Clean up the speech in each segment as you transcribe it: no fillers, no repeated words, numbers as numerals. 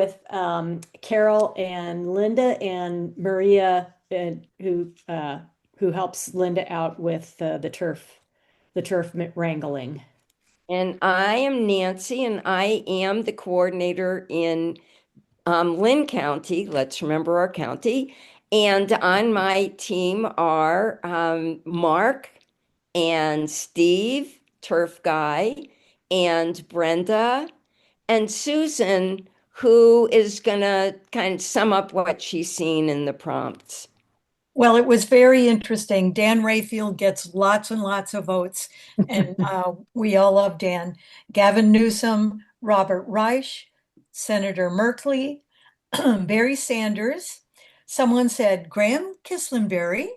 with Carol and Linda and Maria, who helps Linda out with the turf wrangling. And I am Nancy, and I am the coordinator in Lynn County. Let's remember our county. And on my team are Mark and Steve, turf guy, and Brenda and Susan, who is going to kind of sum up what she's seen in the prompts. Well, it was very interesting. Dan Rayfield gets lots and lots of votes, and we all love Dan. Gavin Newsom, Robert Reich, Senator Merkley, Barry Sanders. Someone said Graham Kislenberry,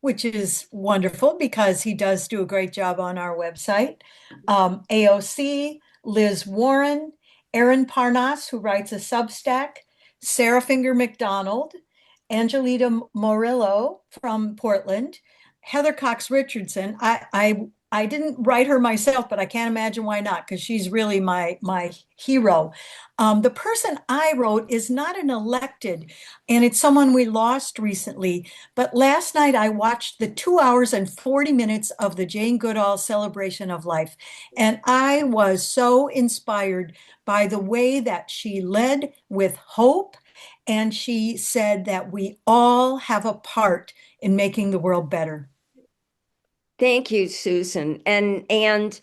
which is wonderful because he does do a great job on our website. AOC, Liz Warren, Aaron Parnas, who writes a Substack, Sarah Finger McDonald, Angelita Morillo from Portland, Heather Cox Richardson. I didn't write her myself, but I can't imagine why not, because she's really my hero. The person I wrote is not an elected, and it's someone we lost recently. But last night I watched the 2 hours and 40 minutes of the Jane Goodall Celebration of Life, and I was so inspired by the way that she led with hope, and she said that we all have a part in making the world better. Thank you, Susan. And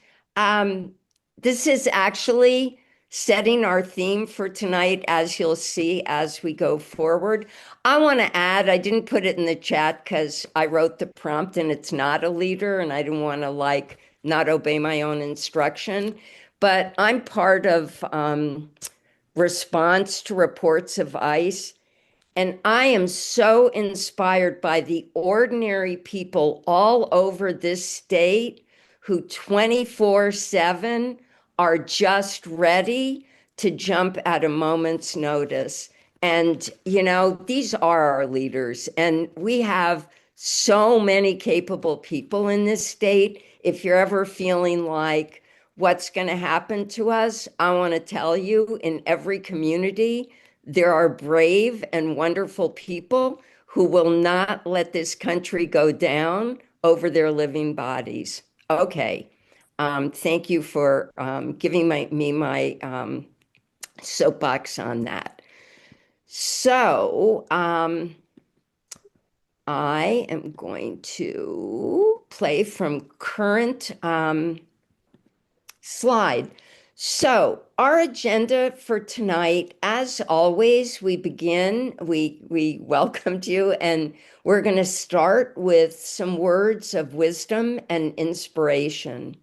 this is actually setting our theme for tonight, as you'll see as we go forward. I want to add, I didn't put it in the chat because I wrote the prompt and it's not a leader, and I didn't want to not obey my own instruction. But I'm part of response to reports of ICE. And I am so inspired by the ordinary people all over this state who 24/7 are just ready to jump at a moment's notice. And, these are our leaders. And we have so many capable people in this state. If you're ever feeling like what's going to happen to us, I want to tell you, in every community, there are brave and wonderful people who will not let this country go down over their living bodies. Okay. Thank you for giving me my soapbox on that. So I am going to play from current slide. So our agenda for tonight, as always, we welcomed you, and we're going to start with some words of wisdom and inspiration.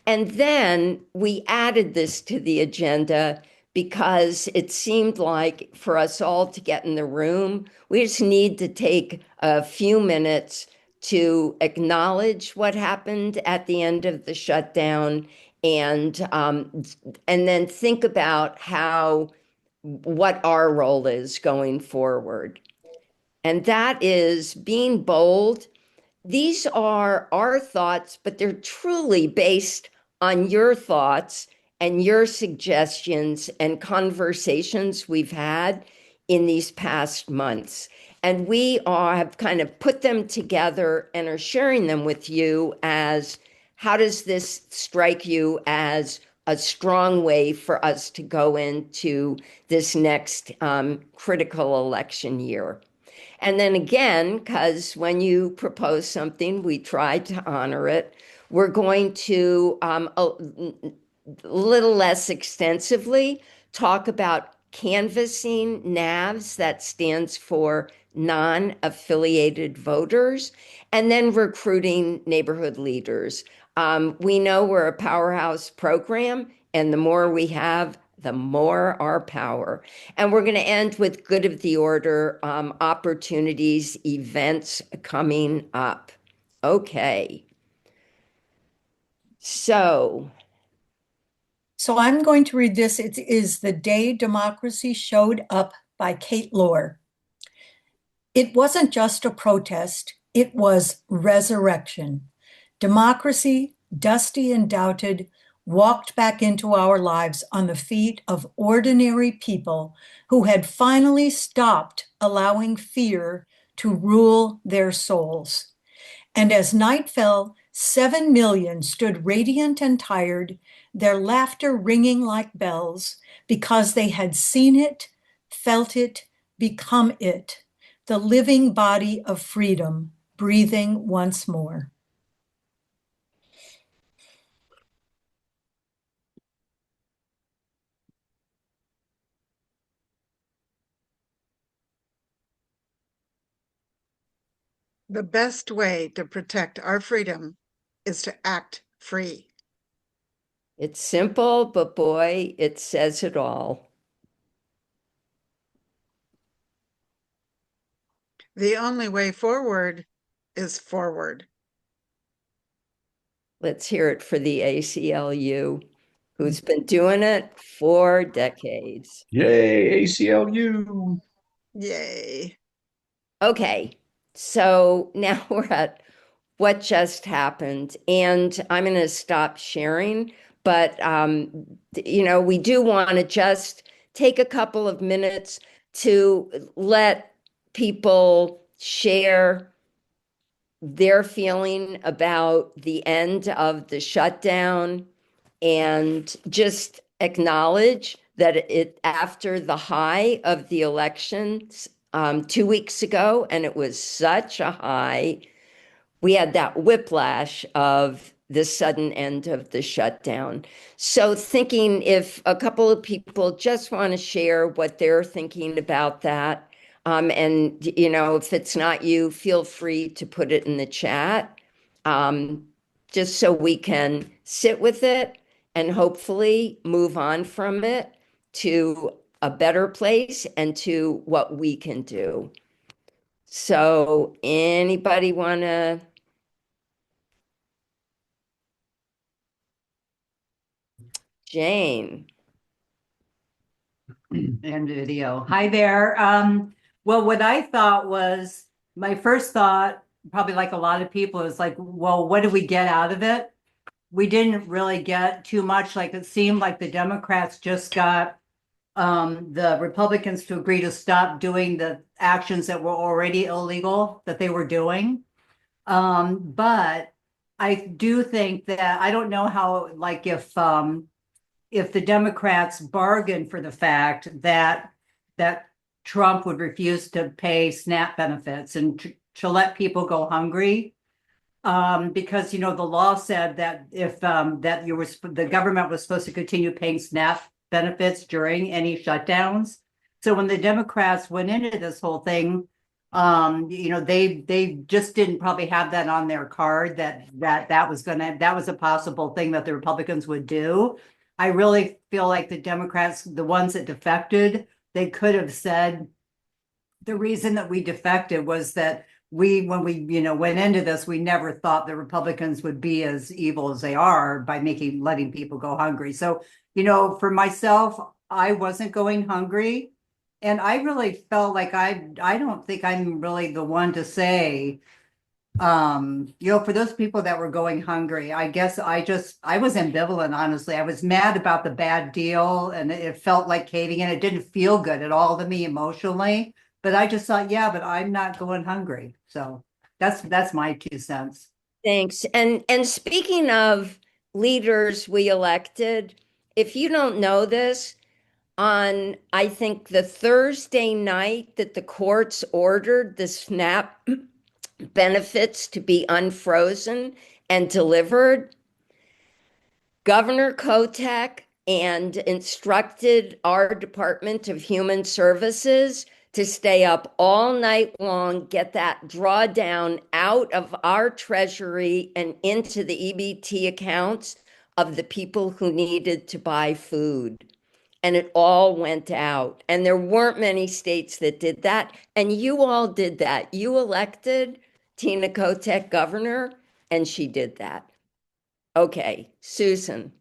And then we added this to the agenda because it seemed like for us all to get in the room, we just need to take a few minutes to acknowledge what happened at the end of the shutdown, and then think about what our role is going forward. And that is being bold. These are our thoughts, but they're truly based on your thoughts and your suggestions and conversations we've had in these past months. And we have kind of put them together and are sharing them with you as, how does this strike you as a strong way for us to go into this next critical election year? And then again, because when you propose something, we try to honor it. We're going to a little less extensively talk about canvassing NAVs, that stands for non-affiliated voters, and then recruiting neighborhood leaders. We know we're a powerhouse program, and the more we have, the more our power. And we're going to end with good of the order, opportunities, events coming up. Okay. So I'm going to read this. It is The Day Democracy Showed Up by Kate Lohr. It wasn't just a protest, it was resurrection. Democracy, dusty and doubted, walked back into our lives on the feet of ordinary people who had finally stopped allowing fear to rule their souls. And as night fell, 7 million stood radiant and tired, their laughter ringing like bells, because they had seen it, felt it, become it, the living body of freedom, breathing once more. The best way to protect our freedom is to act free. It's simple, but boy, it says it all. The only way forward is forward. Let's hear it for the ACLU, who's been doing it for decades. Yay, ACLU. Yay. Okay, so now we're at what just happened, and I'm going to stop sharing, but we do want to just take a couple of minutes to let people share their feeling about the end of the shutdown and just acknowledge that it after the high of the elections 2 weeks ago, and it was such a high, we had that whiplash of the sudden end of the shutdown. So thinking if a couple of people just want to share what they're thinking about that, and if it's not you, feel free to put it in the chat, just so we can sit with it and hopefully move on from it to a better place and to what we can do. So anybody want to? Jane. And video. Hi there. Well, what I thought was my first thought, probably like a lot of people, is like, well, what did we get out of it? We didn't really get too much. Like it seemed like the Democrats just got the Republicans to agree to stop doing the actions that were already illegal that they were doing. But I do think that I don't know how, like if the Democrats bargained for the fact that Trump would refuse to pay SNAP benefits and to let people go hungry, because the law said that if the government was supposed to continue paying SNAP benefits during any shutdowns. So when the Democrats went into this whole thing, they just didn't probably have that on their card that was a possible thing that the Republicans would do. I really feel like the Democrats, the ones that defected, they could have said the reason that we defected was that when we went into this, we never thought the Republicans would be as evil as they are by letting people go hungry. So, for myself, I wasn't going hungry. And I really felt like I don't think I'm really the one to say, for those people that were going hungry, I guess I was ambivalent, honestly. I was mad about the bad deal and it felt like caving in. It didn't feel good at all to me emotionally, but I just thought, yeah, but I'm not going hungry. So that's my 2 cents. Thanks. And speaking of leaders we elected, if you don't know this, on I think the Thursday night that the courts ordered the SNAP benefits to be unfrozen and delivered, Governor Kotek and instructed our Department of Human Services to stay up all night long, get that drawdown out of our treasury and into the EBT accounts of the people who needed to buy food. And it all went out. And there weren't many states that did that. And you all did that. You elected Tina Kotek governor, and she did that. Okay, Susan.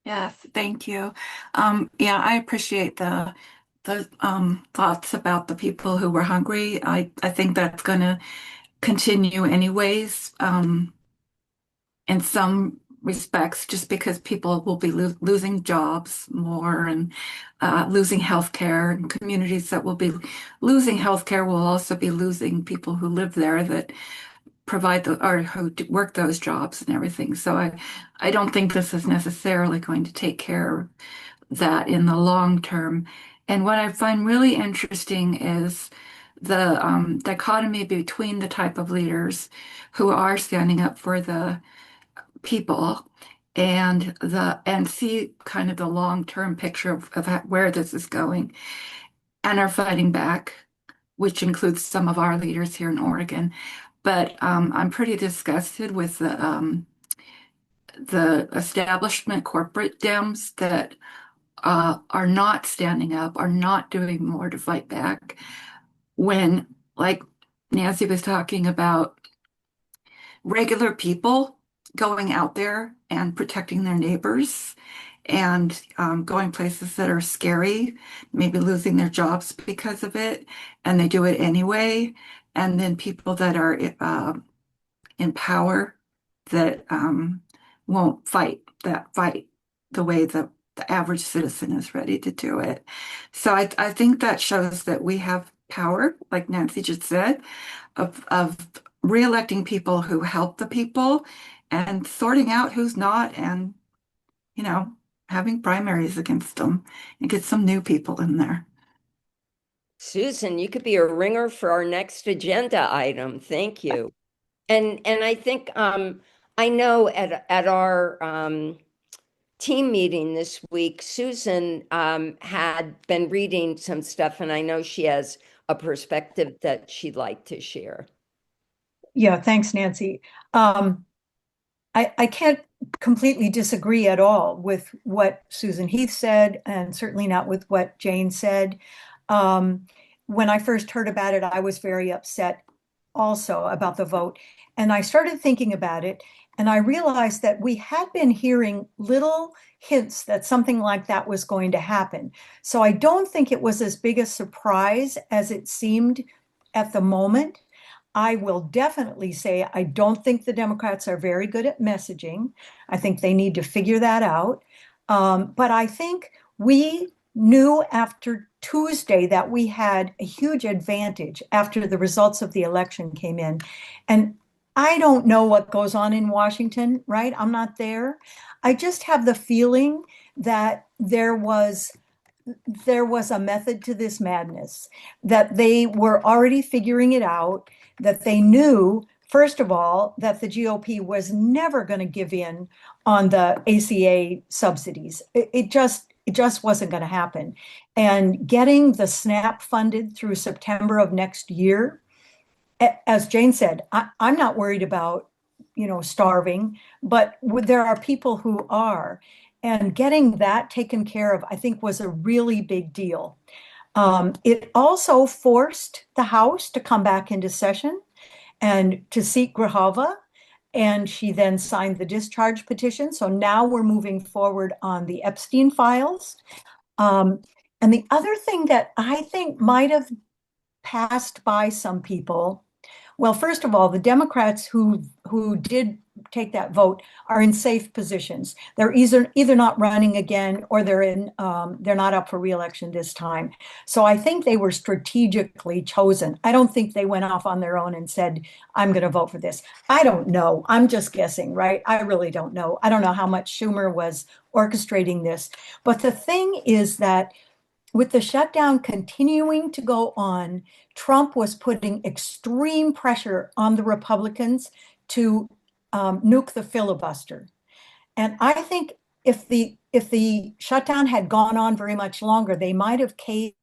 Yes, thank you. Yeah, I appreciate the thoughts about the people who were hungry. I think that's going to continue anyways. in some respects, just because people will be losing jobs more and losing healthcare, and communities that will be losing healthcare will also be losing people who live there that provide the or who work those jobs and everything. So I don't think this is necessarily going to take care of that in the long term. And what I find really interesting is the dichotomy between the type of leaders who are standing up for the people and see kind of the long-term picture of where this is going and are fighting back, which includes some of our leaders here in Oregon. But I'm pretty disgusted with the establishment corporate Dems that are not standing up, are not doing more to fight back. When, like Nancy was talking about, regular people going out there and protecting their neighbors and going places that are scary, maybe losing their jobs because of it, and they do it anyway. And then people that are in power that won't fight that fight the way the average citizen is ready to do it. So I think that shows that we have power, like Nancy just said, of re-electing people who help the people and sorting out who's not and, you know, having primaries against them and get some new people in there. Susan, you could be a ringer for our next agenda item. Thank you. And I think I know at our team meeting this week, Susan had been reading some stuff, and I know she has a perspective that she'd like to share. Yeah, thanks, Nancy. I can't completely disagree at all with what Susan Heath said, and certainly not with what Jane said. When I first heard about it, I was very upset also about the vote. And I started thinking about it, and I realized that we had been hearing little hints that something like that was going to happen. So I don't think it was as big a surprise as it seemed at the moment. I will definitely say I don't think the Democrats are very good at messaging. I think they need to figure that out. But I think we knew after Tuesday that we had a huge advantage after the results of the election came in. And I don't know what goes on in Washington, right? I'm not there. I just have the feeling that there was a method to this madness, that they were already figuring it out, that they knew, first of all, that the GOP was never going to give in on the ACA subsidies. It just wasn't going to happen. And getting the SNAP funded through September of next year, as Jane said, I'm not worried about, starving, but there are people who are. And getting that taken care of, I think, was a really big deal. It also forced the House to come back into session and to seat Grijalva, and she then signed the discharge petition. So now we're moving forward on the Epstein files. And the other thing that I think might have passed by some people, well, first of all, the Democrats who did take that vote are in safe positions. They're either not running again or they're not up for reelection this time. So I think they were strategically chosen. I don't think they went off on their own and said, I'm going to vote for this. I don't know. I'm just guessing, right? I really don't know. I don't know how much Schumer was orchestrating this. But the thing is that with the shutdown continuing to go on, Trump was putting extreme pressure on the Republicans to nuke the filibuster. And I think if the shutdown had gone on very much longer, they might have caved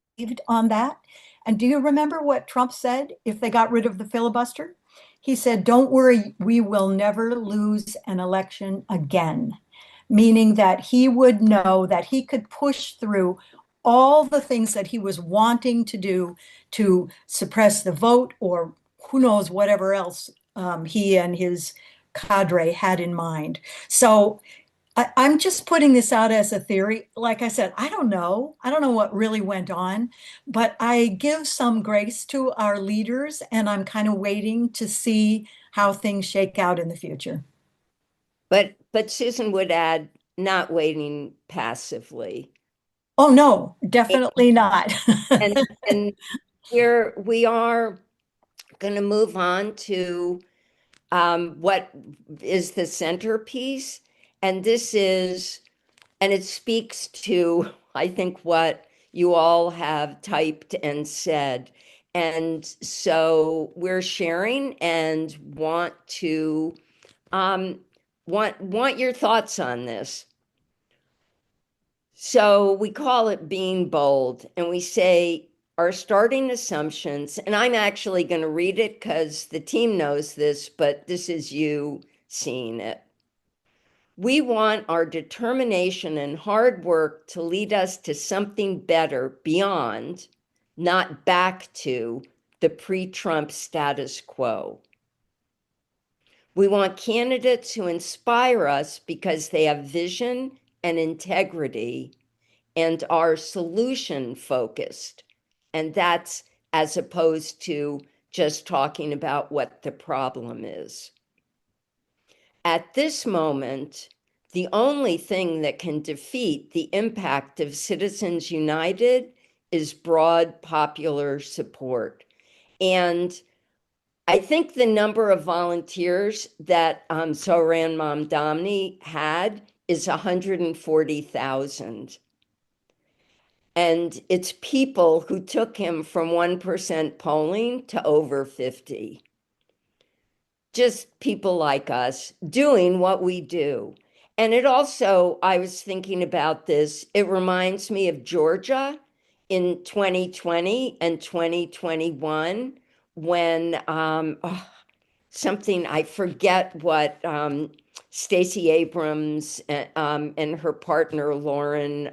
on that. And do you remember what Trump said if they got rid of the filibuster? He said, "Don't worry, we will never lose an election again," meaning that he would know that he could push through all the things that he was wanting to do to suppress the vote, or who knows, whatever else he and his cadre had in mind. So I'm just putting this out as a theory. Like I said, I don't know. I don't know what really went on, but I give some grace to our leaders, and I'm kind of waiting to see how things shake out in the future. But Susan would add, not waiting passively. Oh, no, definitely not. And we are going to move on to what is the centerpiece, and it speaks to, I think, what you all have typed and said. And so we're sharing and want to want your thoughts on this. So we call it being bold, and we say our starting assumptions, and I'm actually going to read it because the team knows this, but this is you seeing it. We want our determination and hard work to lead us to something better beyond, not back to, the pre-Trump status quo. We want candidates who inspire us because they have vision and integrity and are solution focused. And that's as opposed to just talking about what the problem is. At this moment, the only thing that can defeat the impact of Citizens United is broad popular support. And I think the number of volunteers that Zohran Mamdani had is 140,000. And it's people who took him from 1% polling to over 50. Just people like us doing what we do. And it also, I was thinking about this, it reminds me of Georgia in 2020 and 2021 when something, I forget what Stacey Abrams and her partner Lauren,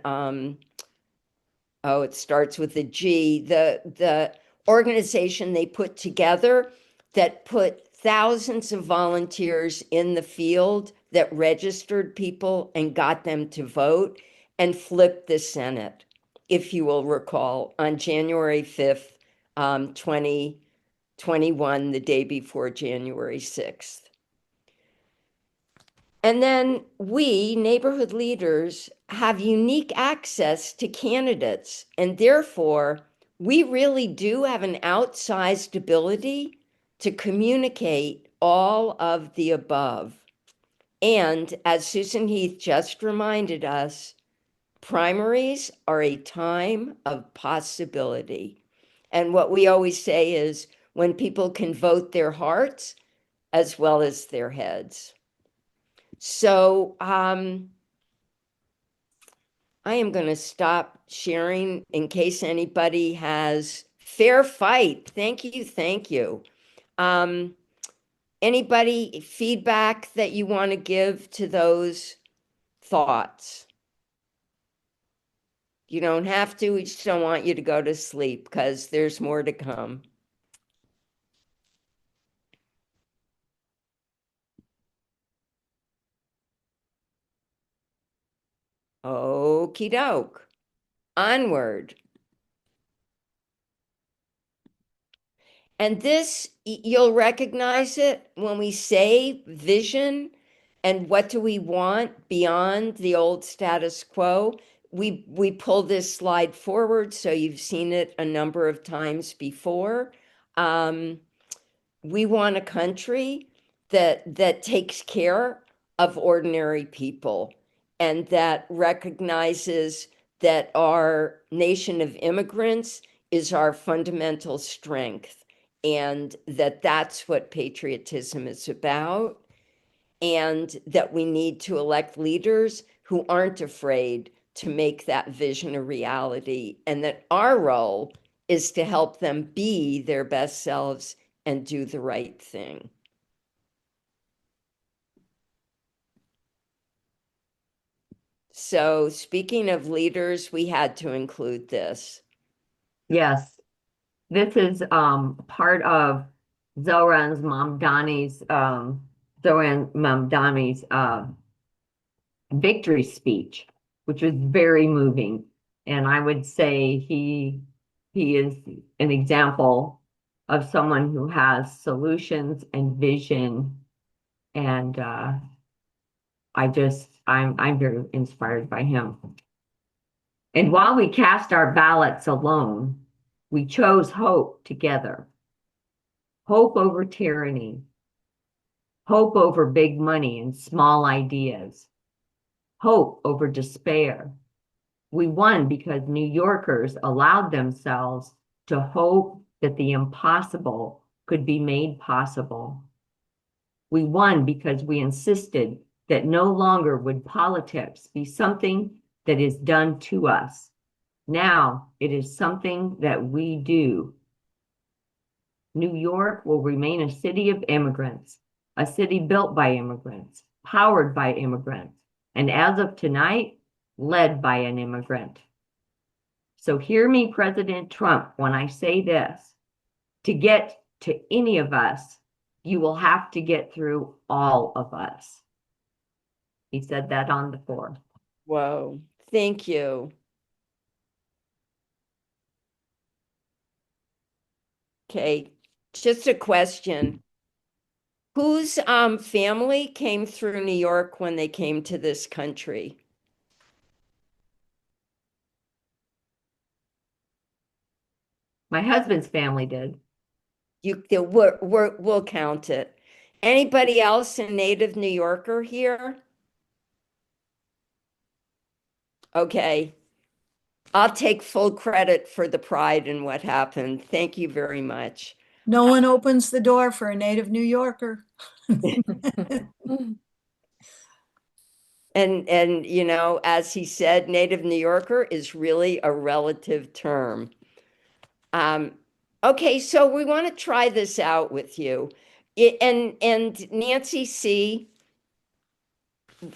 it starts with a G, the organization they put together that put thousands of volunteers in the field that registered people and got them to vote and flipped the Senate, if you will recall, on January 5th, 2021, the day before January 6th. And then we, neighborhood leaders, have unique access to candidates, and therefore we really do have an outsized ability to communicate all of the above. And as Susan Heath just reminded us, primaries are a time of possibility. And what we always say is when people can vote their hearts as well as their heads. So I am going to stop sharing in case anybody has fair fight. Thank you. Thank you. Anybody feedback that you want to give to those thoughts? You don't have to. We just don't want you to go to sleep because there's more to come. Okie doke. Onward. And this, you'll recognize it when we say vision and what do we want beyond the old status quo. We pull this slide forward, so you've seen it a number of times before. We want a country that takes care of ordinary people and that recognizes that our nation of immigrants is our fundamental strength, and that that's what patriotism is about, and that we need to elect leaders who aren't afraid to make that vision a reality, and that our role is to help them be their best selves and do the right thing. So speaking of leaders, we had to include this. Yes, this is part of Zohran Mamdani's victory speech, which was very moving. And I would say he is an example of someone who has solutions and vision and I'm very inspired by him. And while we cast our ballots alone, we chose hope together. Hope over tyranny. Hope over big money and small ideas. Hope over despair. We won because New Yorkers allowed themselves to hope that the impossible could be made possible. We won because we insisted that no longer would politics be something that is done to us. Now it is something that we do. New York will remain a city of immigrants, a city built by immigrants, powered by immigrants, and as of tonight, led by an immigrant. So hear me, President Trump, when I say this. To get to any of us, you will have to get through all of us. He said that on the floor. Whoa, thank you. Okay, just a question. Whose family came through New York when they came to this country? My husband's family did. We'll count it. Anybody else a native New Yorker here? Okay. I'll take full credit for the pride in what happened. Thank you very much. No one opens the door for a native New Yorker. And you know, as he said, native New Yorker is really a relative term. Okay, so we want to try this out with you. And Nancy C.,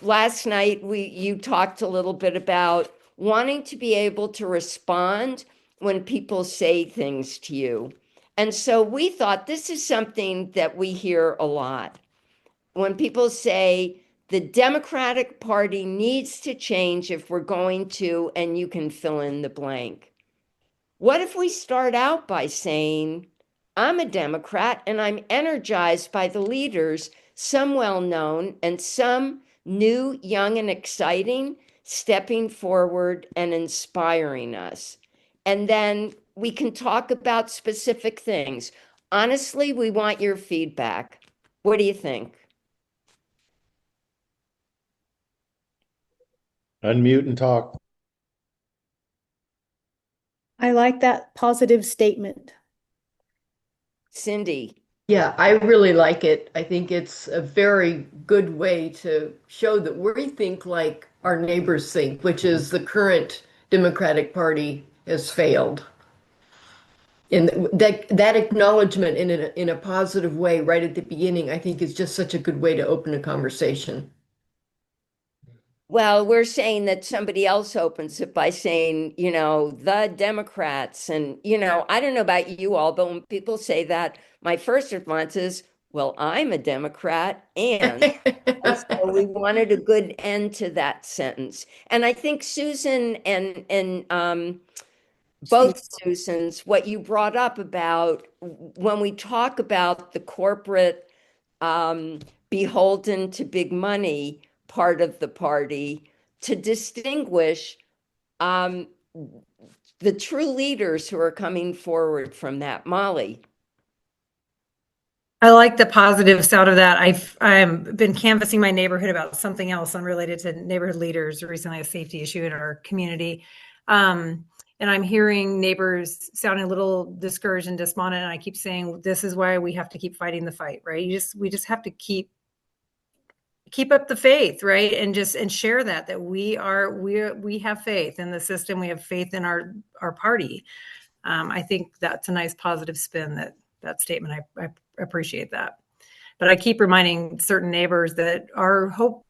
last night you talked a little bit about wanting to be able to respond when people say things to you. And so we thought this is something that we hear a lot. When people say the Democratic Party needs to change if we're going to, and you can fill in the blank. What if we start out by saying, I'm a Democrat and I'm energized by the leaders, some well-known and some new, young, and exciting, stepping forward and inspiring us. And then we can talk about specific things. Honestly, we want your feedback. What do you think? Unmute and talk. I like that positive statement. Cindy. Yeah, I really like it. I think it's a very good way to show that we think like our neighbors think, which is the current Democratic Party has failed. And that acknowledgement in a positive way right at the beginning, I think is just such a good way to open a conversation. Well, we're saying that somebody else opens it by saying, you know, the Democrats. And, you know, I don't know about you all, but when people say that, my first response is, well, I'm a Democrat. And so we wanted a good end to that sentence. And I think Susan and both Susans, what you brought up about when we talk about the corporate beholden to big money part of the party, to distinguish the true leaders who are coming forward from that. Molly. I like the positives out of that. I've been canvassing my neighborhood about something else unrelated to neighborhood leaders, recently a safety issue in our community. And I'm hearing neighbors sounding a little discouraged and despondent. And I keep saying, this is why we have to keep fighting the fight, right? We just have to keep up the faith, right? And share that we have faith in the system. We have faith in our party. I think that's a nice positive spin, that statement. I appreciate that. But I keep reminding certain neighbors that are hopeful,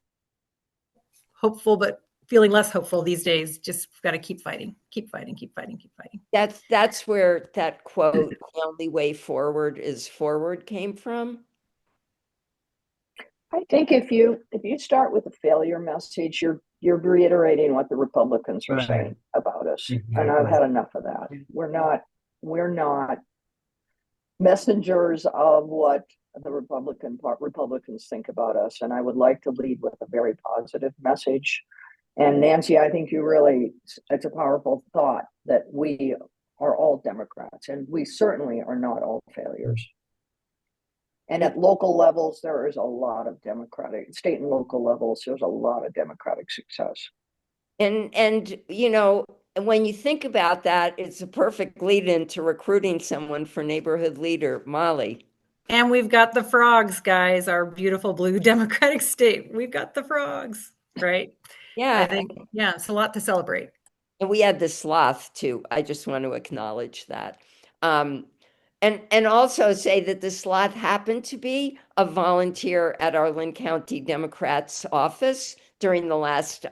but feeling less hopeful these days. Just got to keep fighting, keep fighting, keep fighting, keep fighting. That's where that quote, the only way forward is forward, came from. I think if you start with a failure message, you're reiterating what the Republicans are saying about us. And I've had enough of that. We're not messengers of what the Republicans think about us. And I would like to lead with a very positive message. And Nancy, I think it's a powerful thought that we are all Democrats, and we certainly are not all failures. And at local levels, there is a lot of state and local levels, there's a lot of Democratic success. And when you think about that, it's a perfect lead into recruiting someone for neighborhood leader, Molly. And we've got the frogs, guys, our beautiful blue democratic state. We've got the frogs, right? Yeah. I think, yeah, it's a lot to celebrate. And we had the sloth too. I just want to acknowledge that. And also say that the sloth happened to be a volunteer at our Lynn County Democrats office during the last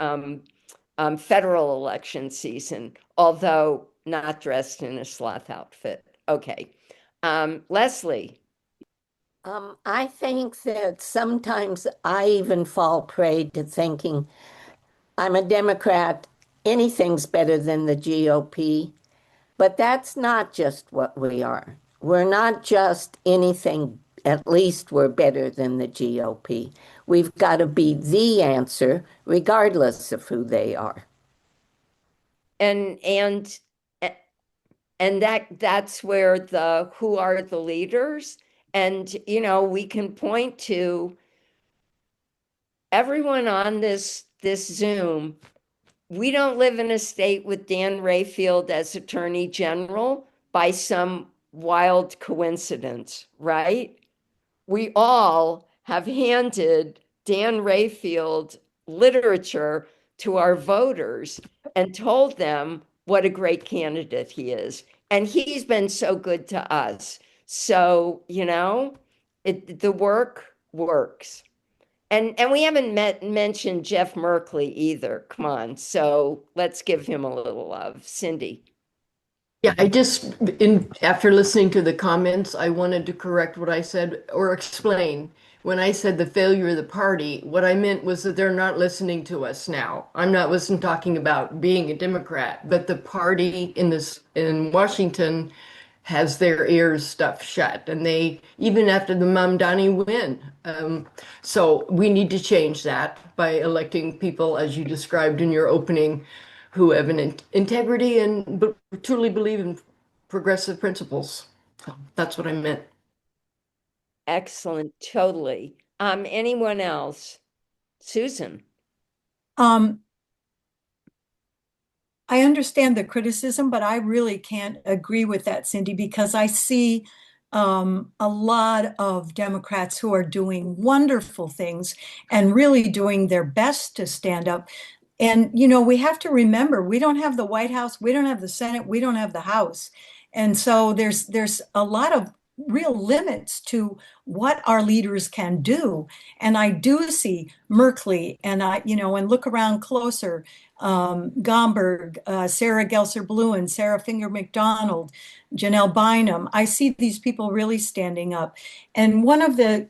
federal election season, although not dressed in a sloth outfit. Okay. Leslie. I think that sometimes I even fall prey to thinking I'm a Democrat, anything's better than the GOP, but that's not just what we are. We're not just anything, at least we're better than the GOP. We've got to be the answer, regardless of who they are. And that's where who are the leaders? And, we can point to everyone on this Zoom. We don't live in a state with Dan Rayfield as Attorney General by some wild coincidence, right? We all have handed Dan Rayfield literature to our voters and told them what a great candidate he is. And he's been so good to us. So, the work works. And we haven't mentioned Jeff Merkley either. Come on. So let's give him a little love. Cindy. Yeah, after listening to the comments, I wanted to correct what I said or explain. When I said the failure of the party, what I meant was that they're not listening to us now. I wasn't talking about being a Democrat, but the party in Washington has their ears stuffed shut, and they, even after the Mamdani win. So we need to change that by electing people, as you described in your opening, who have an integrity and truly believe in progressive principles. So that's what I meant. Excellent. Totally. Anyone else? Susan. I understand the criticism, but I really can't agree with that, Cindy, because I see a lot of Democrats who are doing wonderful things and really doing their best to stand up. And, we have to remember, we don't have the White House, we don't have the Senate, we don't have the House. And so there's a lot of real limits to what our leaders can do. And I do see Merkley and and look around closer, Gomberg, Sarah Gelser Bluen, Sarah Finger McDonald, Janelle Bynum. I see these people really standing up. And one of the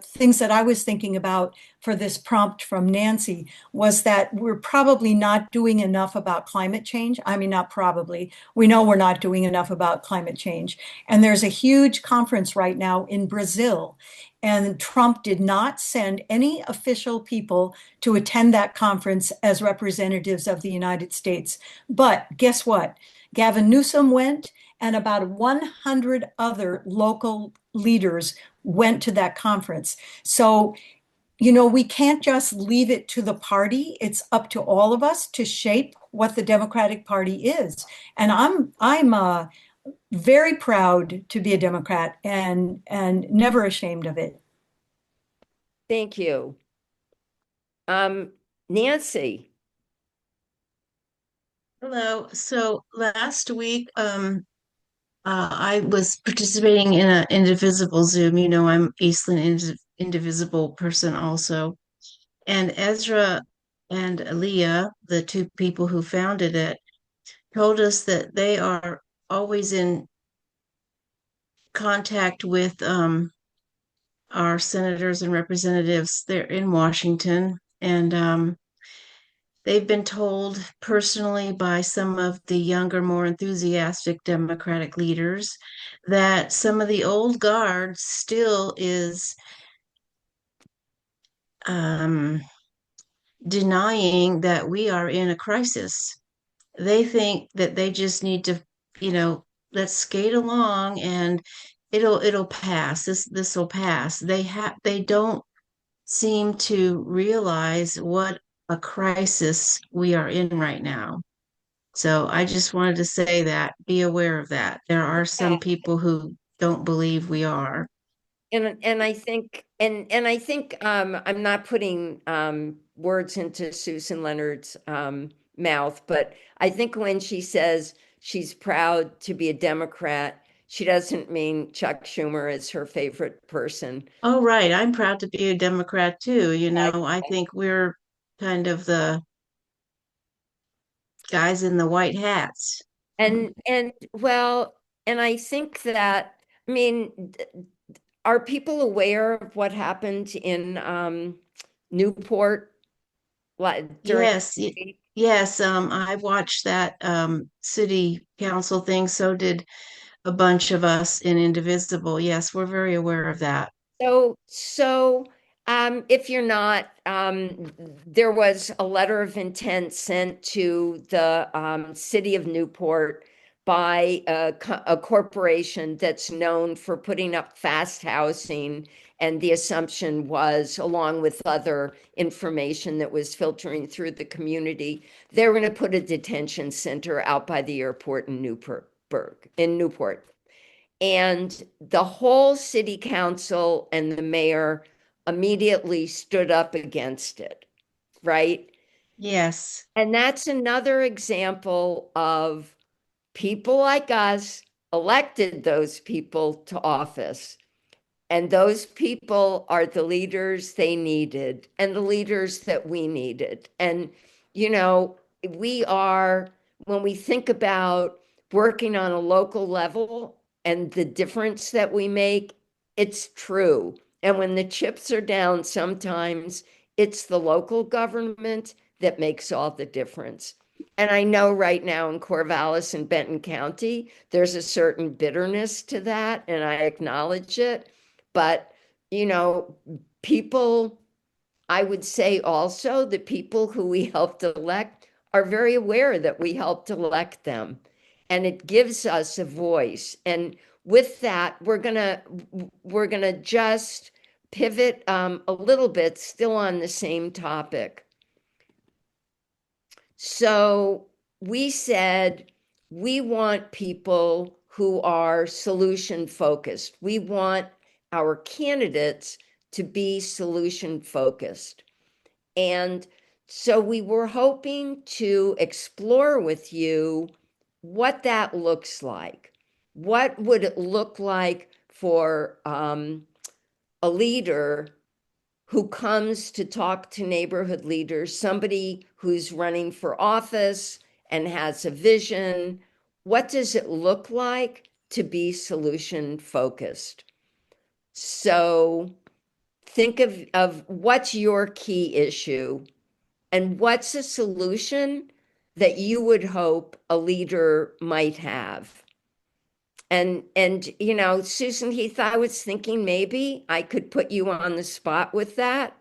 things that I was thinking about for this prompt from Nancy was that we're probably not doing enough about climate change. I mean, not probably. We know we're not doing enough about climate change. And there's a huge conference right now in Brazil. And Trump did not send any official people to attend that conference as representatives of the United States. But guess what? Gavin Newsom went, and about 100 other local leaders went to that conference. So, we can't just leave it to the party. It's up to all of us to shape what the Democratic Party is. And I'm very proud to be a Democrat and never ashamed of it. Thank you. Nancy. Hello. So last week, I was participating in an Indivisible Zoom. I'm Eastland Indivisible person also. And Ezra and Aaliyah, the two people who founded it, told us that they are always in contact with our senators and representatives there in Washington. And they've been told personally by some of the younger, more enthusiastic Democratic leaders that some of the old guard still is um, denying that we are in a crisis. They think that they just need to, let's skate along and it'll pass. This will pass. They don't seem to realize what a crisis we are in right now. So I just wanted to say that, be aware of that. There are some people who don't believe we are. And I think I'm not putting words into Susan Leonard's mouth, but I think when she says she's proud to be a Democrat, she doesn't mean Chuck Schumer is her favorite person. Oh, right. I'm proud to be a Democrat too. I think we're kind of the guys in the white hats. And well, and I think that, I mean, are people aware of what happened in Newport during Yes, yes. I watched that city council thing. So did a bunch of us in Indivisible. Yes, we're very aware of that. So if you're not, there was a letter of intent sent to the city of Newport by a corporation that's known for putting up fast housing. And the assumption was, along with other information that was filtering through the community, they were going to put a detention center out by the airport in Newport. And the whole city council and the mayor immediately stood up against it, right? Yes. And that's another example of people like us elected those people to office. And those people are the leaders they needed and the leaders that we needed. And, when we think about working on a local level and the difference that we make, it's true. And when the chips are down, sometimes it's the local government that makes all the difference. And I know right now in Corvallis and Benton County, there's a certain bitterness to that, and I acknowledge it. But, people, I would say also the people who we helped elect are very aware that we helped elect them. And it gives us a voice. And with that, we're gonna just pivot a little bit, still on the same topic. So we said we want people who are solution focused. We want our candidates to be solution focused. And so we were hoping to explore with you what that looks like. What would it look like for a leader who comes to talk to neighborhood leaders, somebody who's running for office and has a vision? What does it look like to be solution focused? So think of what's your key issue and what's a solution that you would hope a leader might have. And Susan Heath, I was thinking maybe I could put you on the spot with that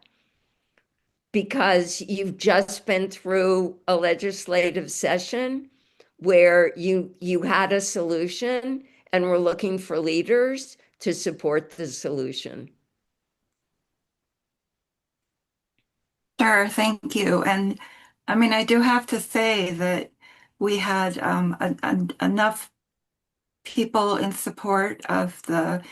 because you've just been through a legislative session where you had a solution and were looking for leaders to support the solution. Sure, thank you. And I mean, I do have to say that we had enough people in support of the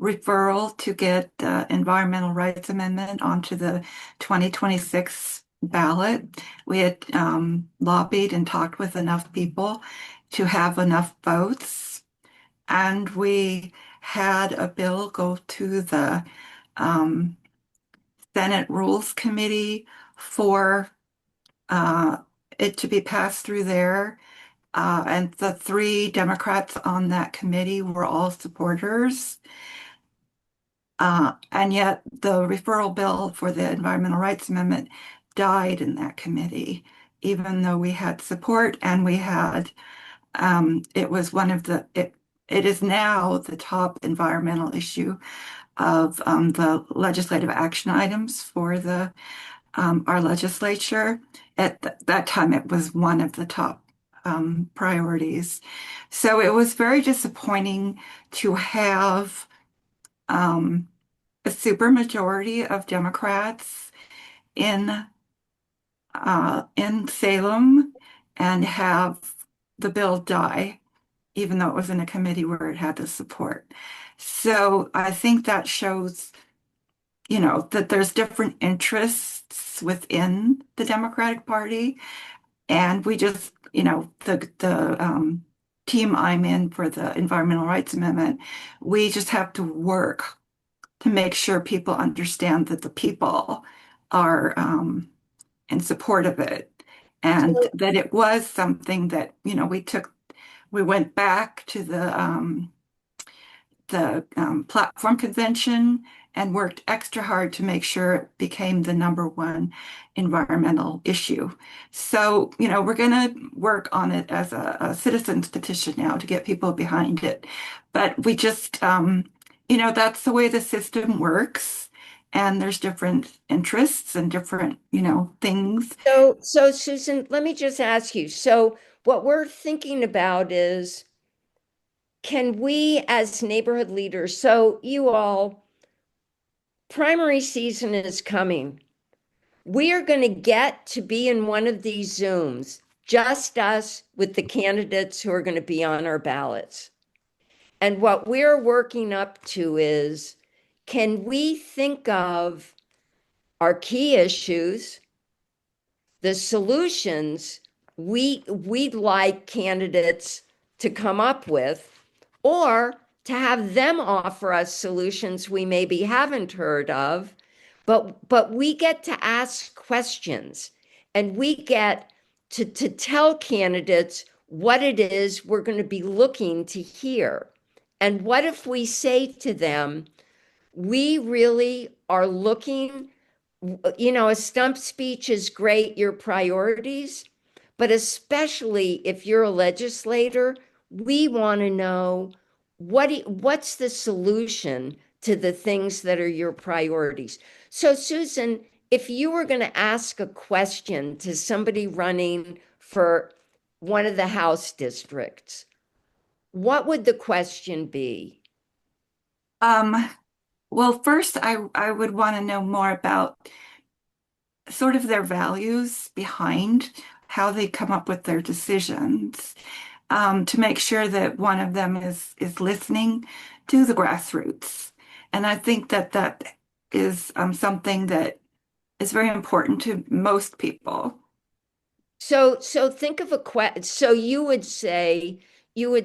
referral to get the Environmental Rights Amendment onto the 2026 ballot. We had lobbied and talked with enough people to have enough votes. And we had a bill go to the Senate Rules Committee for it to be passed through there. And the 3 Democrats on that committee were all supporters. And yet the referral bill for the Environmental Rights Amendment died in that committee, even though we had support and we had, it was one of it is now the top environmental issue of the legislative action items for our legislature. At that time, it was one of the top priorities. So it was very disappointing to have a supermajority of Democrats in Salem and have the bill die, even though it was in a committee where it had the support. So I think that shows, that there's different interests within the Democratic Party. And we just, the team I'm in for the Environmental Rights Amendment, we just have to work to make sure people understand that the people are in support of it. And that it was something that, we went back to the platform convention and worked extra hard to make sure it became the #1 environmental issue. So, we're going to work on it as a citizen's petition now to get people behind it. But we just, that's the way the system works. And there's different interests and different, things. So Susan, let me just ask you. So what we're thinking about is, can we as neighborhood leaders, so you all, primary season is coming. We are going to get to be in one of these Zooms, just us with the candidates who are going to be on our ballots. And what we're working up to is, can we think of our key issues, the solutions we'd like candidates to come up with, or to have them offer us solutions we maybe haven't heard of, but we get to ask questions and we get to tell candidates what it is we're going to be looking to hear. And what if we say to them, we really are looking, a stump speech is great, your priorities, but especially if you're a legislator, we want to know what's the solution to the things that are your priorities. So Susan, if you were going to ask a question to somebody running for one of the House districts, what would the question be? Well, first, I would want to know more about sort of their values behind how they come up with their decisions, to make sure that one of them is listening to the grassroots. And I think that is something that is very important to most people. So think of so you would say, your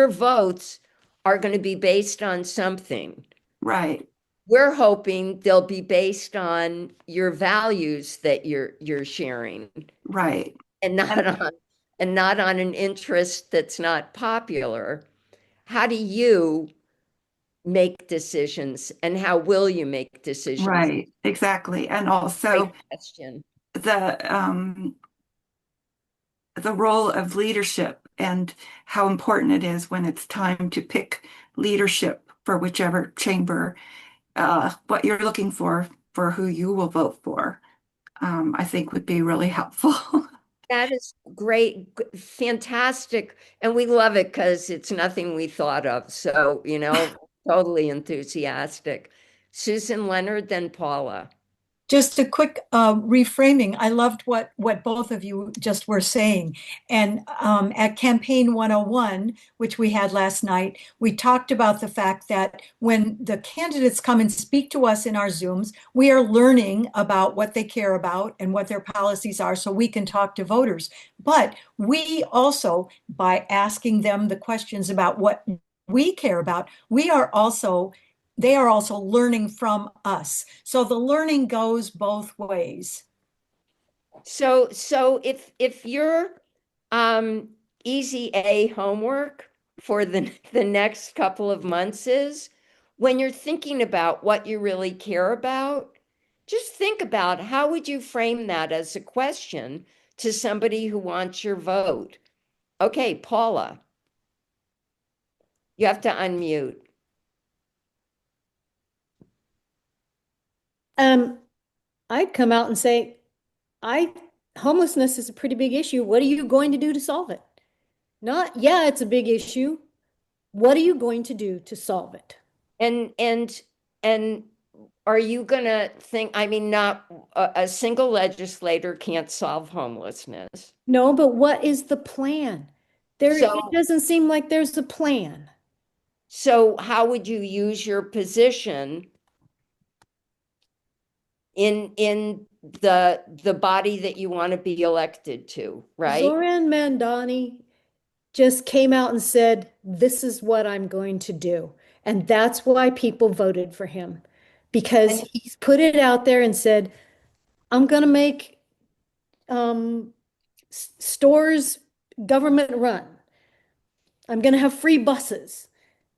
votes are going to be based on something. Right. We're hoping they'll be based on your values that you're sharing. Right. And not on an interest that's not popular. How do you make decisions and how will you make decisions? Right, exactly. And also Great question. The role of leadership and how important it is when it's time to pick leadership for whichever chamber, what you're looking for who you will vote for, I think would be really helpful. That is great, fantastic. And we love it because it's nothing we thought of. So, totally enthusiastic. Susan Leonard, then Paula. Just a quick reframing. I loved what both of you just were saying. And at Campaign 101, which we had last night, we talked about the fact that when the candidates come and speak to us in our Zooms, we are learning about what they care about and what their policies are so we can talk to voters. But we also, by asking them the questions about what we care about, they are also learning from us. So the learning goes both ways. So if your easy A homework for the next couple of months is, when you're thinking about what you really care about, Just think about how would you frame that as a question to somebody who wants your vote? Okay, Paula, you have to unmute. I'd come out and say, homelessness is a pretty big issue. What are you going to do to solve it? Not, yeah, it's a big issue. What are you going to do to solve it? And are you gonna think, I mean, not a single legislator can't solve homelessness. No, but what is the plan? It So, doesn't seem like there's a plan. so how would you use your position in the body that you want to be elected to, right? Zoran Mandani just came out and said, this is what I'm going to do. And that's why people voted for him, because he's put it out there and said, I'm going to make stores government run. I'm going to have free buses.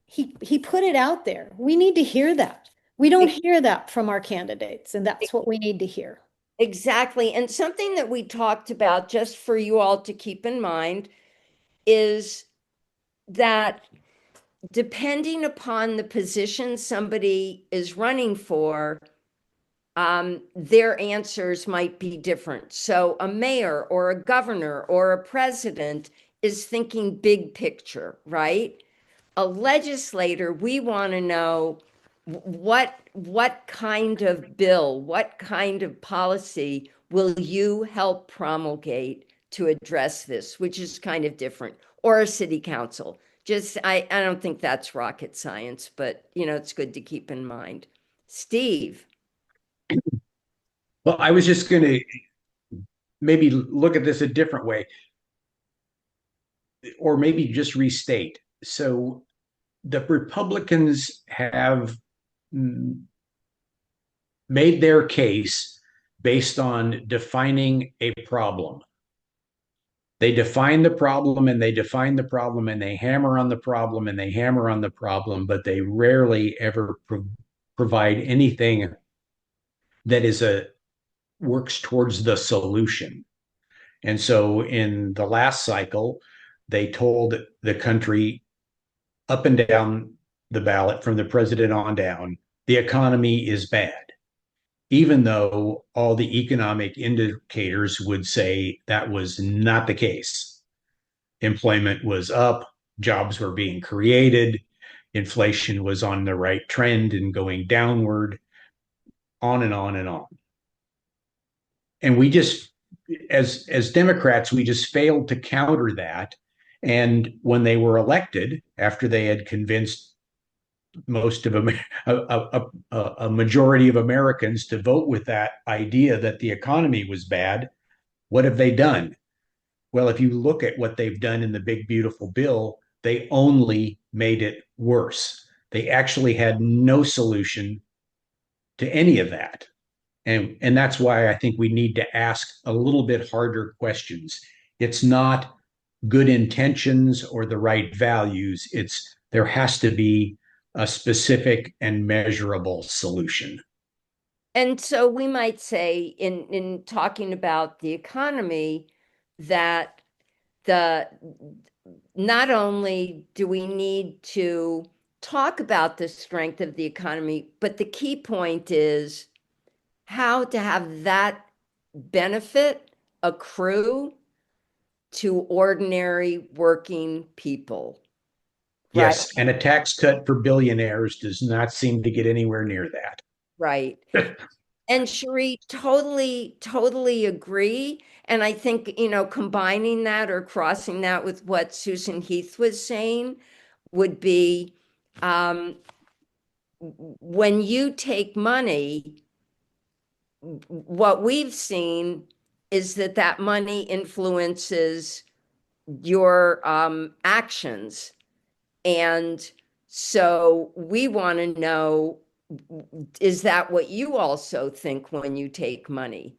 He put it out there. We need to hear that. We don't hear that from our candidates, and that's what we need to hear. Exactly. And something that we talked about, just for you all to keep in mind, is that depending upon the position somebody is running for, their answers might be different. So a mayor or a governor or a president is thinking big picture, right? A legislator, we want to know what kind of bill, what kind of policy will you help promulgate to address this, which is kind of different, or a city council. Just, I don't think that's rocket science, but it's good to keep in mind. Steve. Well, I was just going to maybe look at this a different way, or maybe just restate. So the Republicans have made their case based on defining a problem. They define the problem and they define the problem and they hammer on the problem and they hammer on the problem, but they rarely ever provide anything that works towards the solution. And so in the last cycle, they told the country up and down the ballot from the president on down, the economy is bad, even though all the economic indicators would say that was not the case. Employment was up, jobs were being created, inflation was on the right trend and going downward, on and on and on. And we just, as Democrats, we just failed to counter that. And when they were elected, after they had convinced most of a majority of Americans to vote with that idea that the economy was bad, what have they done? Well, if you look at what they've done in the big, beautiful bill, they only made it worse. They actually had no solution to any of that. And that's why I think we need to ask a little bit harder questions. It's not good intentions or the right values. There has to be a specific and measurable solution. And so we might say in talking about the economy that not only do we need to talk about the strength of the economy, but the key point is how to have that benefit accrue to ordinary working people. Yes, and a tax cut for billionaires does not seem to get anywhere near that. Right. And Cherie, totally agree. And I think, combining that or crossing that with what Susan Heath was saying would be when you take money, what we've seen is that money influences your actions. And so we want to know, is that what you also think when you take money?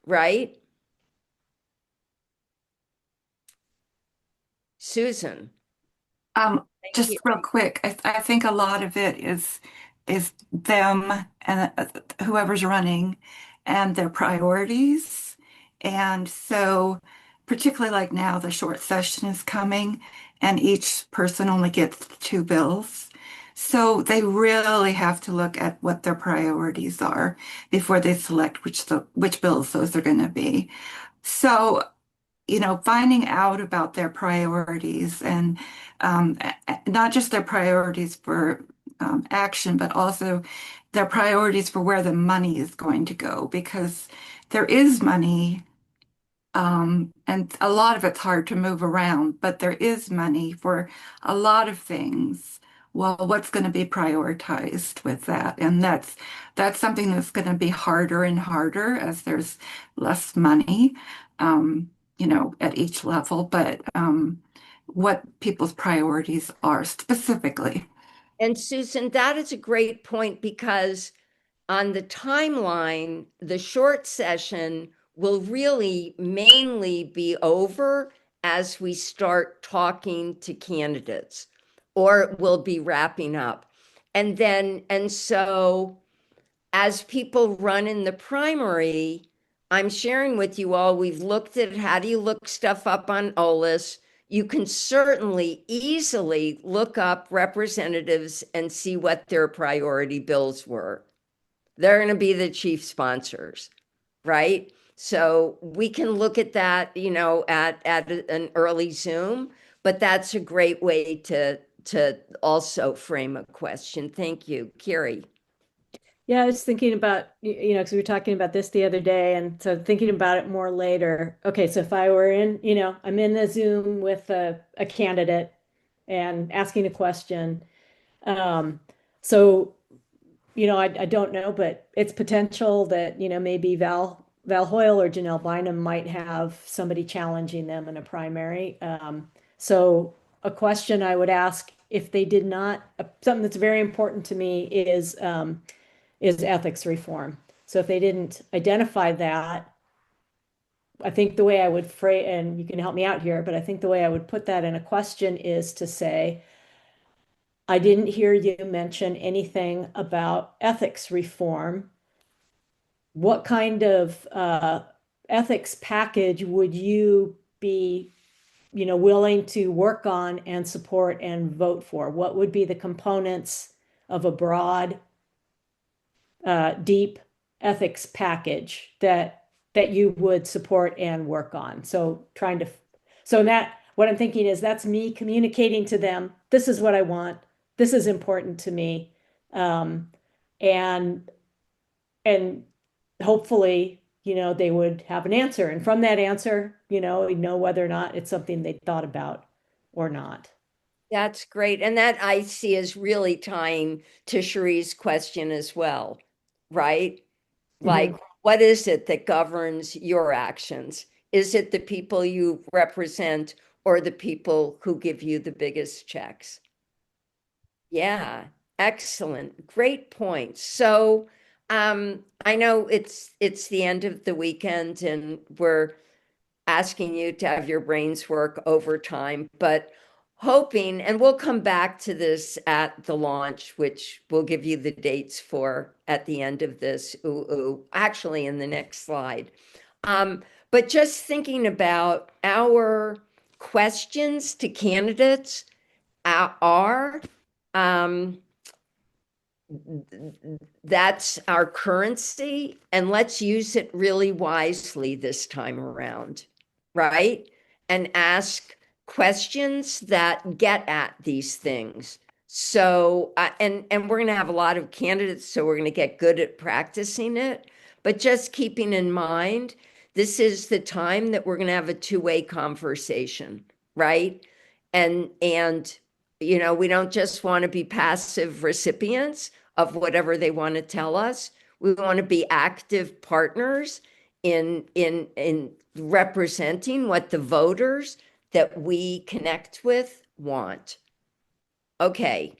Right? Susan. Just real quick, I think a lot of it is is them and whoever's running and their priorities. And so, particularly like now, the short session is coming, and each person only gets 2 bills. So they really have to look at what their priorities are before they select which bills those are going to be. So, finding out about their priorities and not just their priorities for action, but also their priorities for where the money is going to go, because there is money, and a lot of it's hard to move around, but there is money for a lot of things. Well, what's going to be prioritized with that? And that's something that's going to be harder and harder as there's less money, at each level, but what people's priorities are specifically. And Susan, that is a great point because on the timeline, the short session will really mainly be over as we start talking to candidates, or we'll be wrapping up. And so as people run in the primary, I'm sharing with you all, we've looked at how do you look stuff up on OLIS. You can certainly easily look up representatives and see what their priority bills were. They're going to be the chief sponsors, right? So we can look at that, at an early Zoom, but that's a great way to also frame a question. Thank you, Carrie. Yeah, I was thinking about, because we were talking about this the other day, and so thinking about it more later. Okay, so if I were I'm in a Zoom with a candidate and asking a question. So, I don't know, but it's potential that, maybe Val Hoyle or Janelle Bynum might have somebody challenging them in a primary. So a question I would ask if they did not, something that's very important to me is ethics reform. So if they didn't identify that, I think the way I would phrase, and you can help me out here, but I think the way I would put that in a question is to say, I didn't hear you mention anything about ethics reform. What kind of ethics package would you be, willing to work on and support and vote for? What would be the components of a broad, deep ethics package that you would support and work on? So what I'm thinking is that's me communicating to them, this is what I want, this is important to me. And hopefully, they would have an answer. And from that answer, we know whether or not it's something they thought about or not. That's great. And that I see is really tying to Cherie's question as well, right? Like, what is it that governs your actions? Is it the people you represent or the people who give you the biggest checks? Yeah, excellent. Great point. So I know it's the end of the weekend and we're asking you to have your brains work overtime, but hoping, and we'll come back to this at the launch, which we'll give you the dates for at the end of this, actually in the next slide. But just thinking about our questions to candidates are, that's our currency, and let's use it really wisely this time around, right? And ask questions that get at these things. So, and we're going to have a lot of candidates, so we're going to get good at practicing it. But just keeping in mind, this is the time that we're going to have a two-way conversation, right? And we don't just want to be passive recipients of whatever they want to tell us. We want to be active partners in representing what the voters that we connect with want. Okay.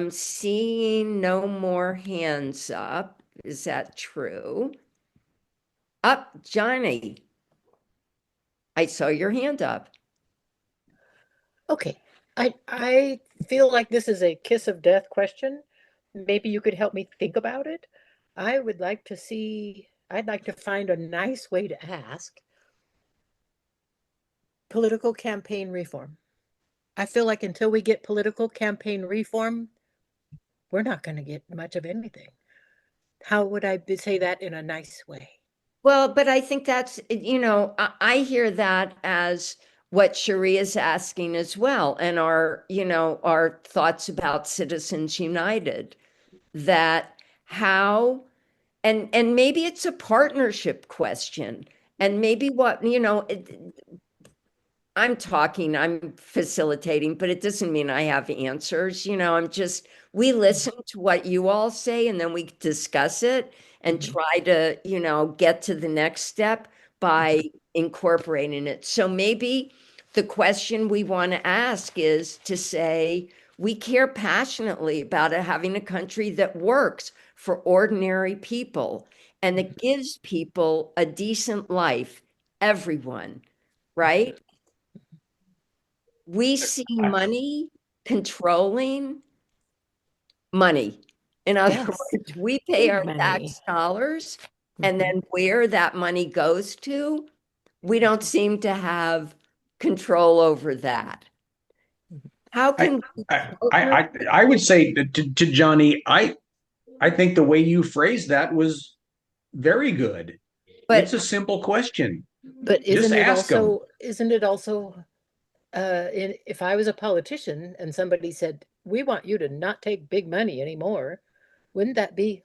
Seeing no more hands up. Is that true? Up, Johnny. I saw your hand up. Okay. I feel like this is a kiss of death question, maybe you could help me think about it. I'd like to find a nice way to ask political campaign reform. I feel like until we get political campaign reform, we're not going to get much of anything. How would I say that in a nice way? Well, but I think that's, I hear that as what Cherie is asking as well, and our thoughts about Citizens United, that how, and maybe it's a partnership question, and maybe I'm facilitating, but it doesn't mean I have answers. We listen to what you all say and then we discuss it and try to, get to the next step by incorporating it. So maybe the question we want to ask is to say, we care passionately about having a country that works for ordinary people and that gives people a decent life, everyone, right? We see money controlling money. In other words, we pay our tax dollars, and then where that money goes to, we don't seem to have control over that. How can I would say to Johnny, I think the way you phrased that was very good. But it's a simple question. But Just ask them. isn't it also if I was a politician and somebody said, we want you to not take big money anymore, wouldn't that be?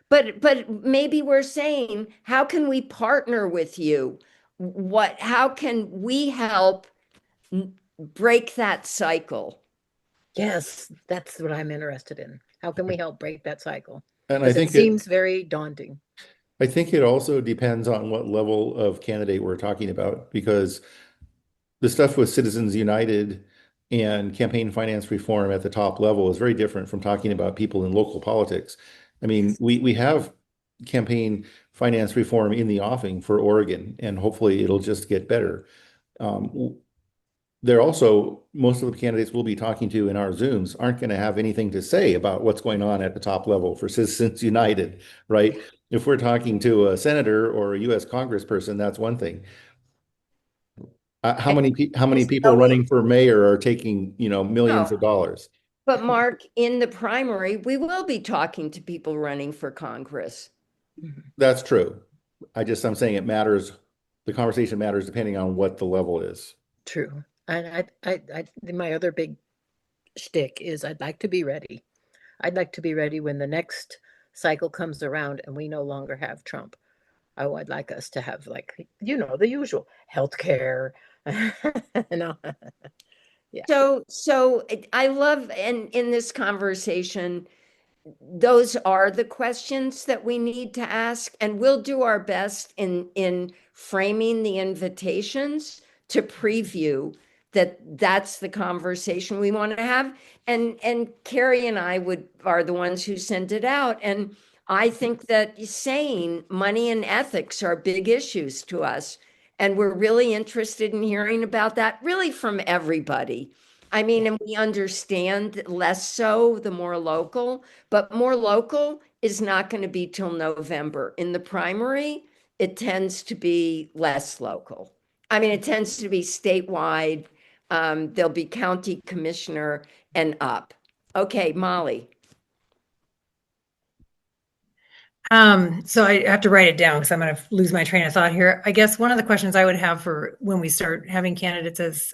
But maybe we're saying, how can we partner with you? How can we help break that cycle? Yes, that's what I'm interested in. How can we help break that cycle? And I think it seems very daunting. I think it also depends on what level of candidate we're talking about, because the stuff with Citizens United and campaign finance reform at the top level is very different from talking about people in local politics. I mean, we have campaign finance reform in the offing for Oregon, and hopefully it'll just get better. They're also, most of the candidates we'll be talking to in our Zooms aren't going to have anything to say about what's going on at the top level for Citizens United, right? If we're talking to a senator or a U.S. congressperson, that's one thing. How many people running for mayor are taking, millions of dollars? But Mark, in the primary, we will be talking to people running for Congress. That's true. I'm saying it matters. The conversation matters depending on what the level is. True. And my other big shtick is I'd like to be ready. I'd like to be ready when the next cycle comes around and we no longer have Trump. I would like us to have, like, the usual healthcare. Yeah. So I love, and in this conversation, those are the questions that we need to ask, and we'll do our best in framing the invitations to preview that's the conversation we want to have. And Carrie and I are the ones who sent it out. And I think that saying money and ethics are big issues to us. And we're really interested in hearing about that really from everybody. I mean, and we understand less so the more local, but more local is not going to be till November. In the primary, it tends to be less local. I mean, it tends to be statewide. There'll be county commissioner and up. Okay, Molly. So I have to write it down because I'm going to lose my train of thought here. I guess one of the questions I would have for when we start having candidates as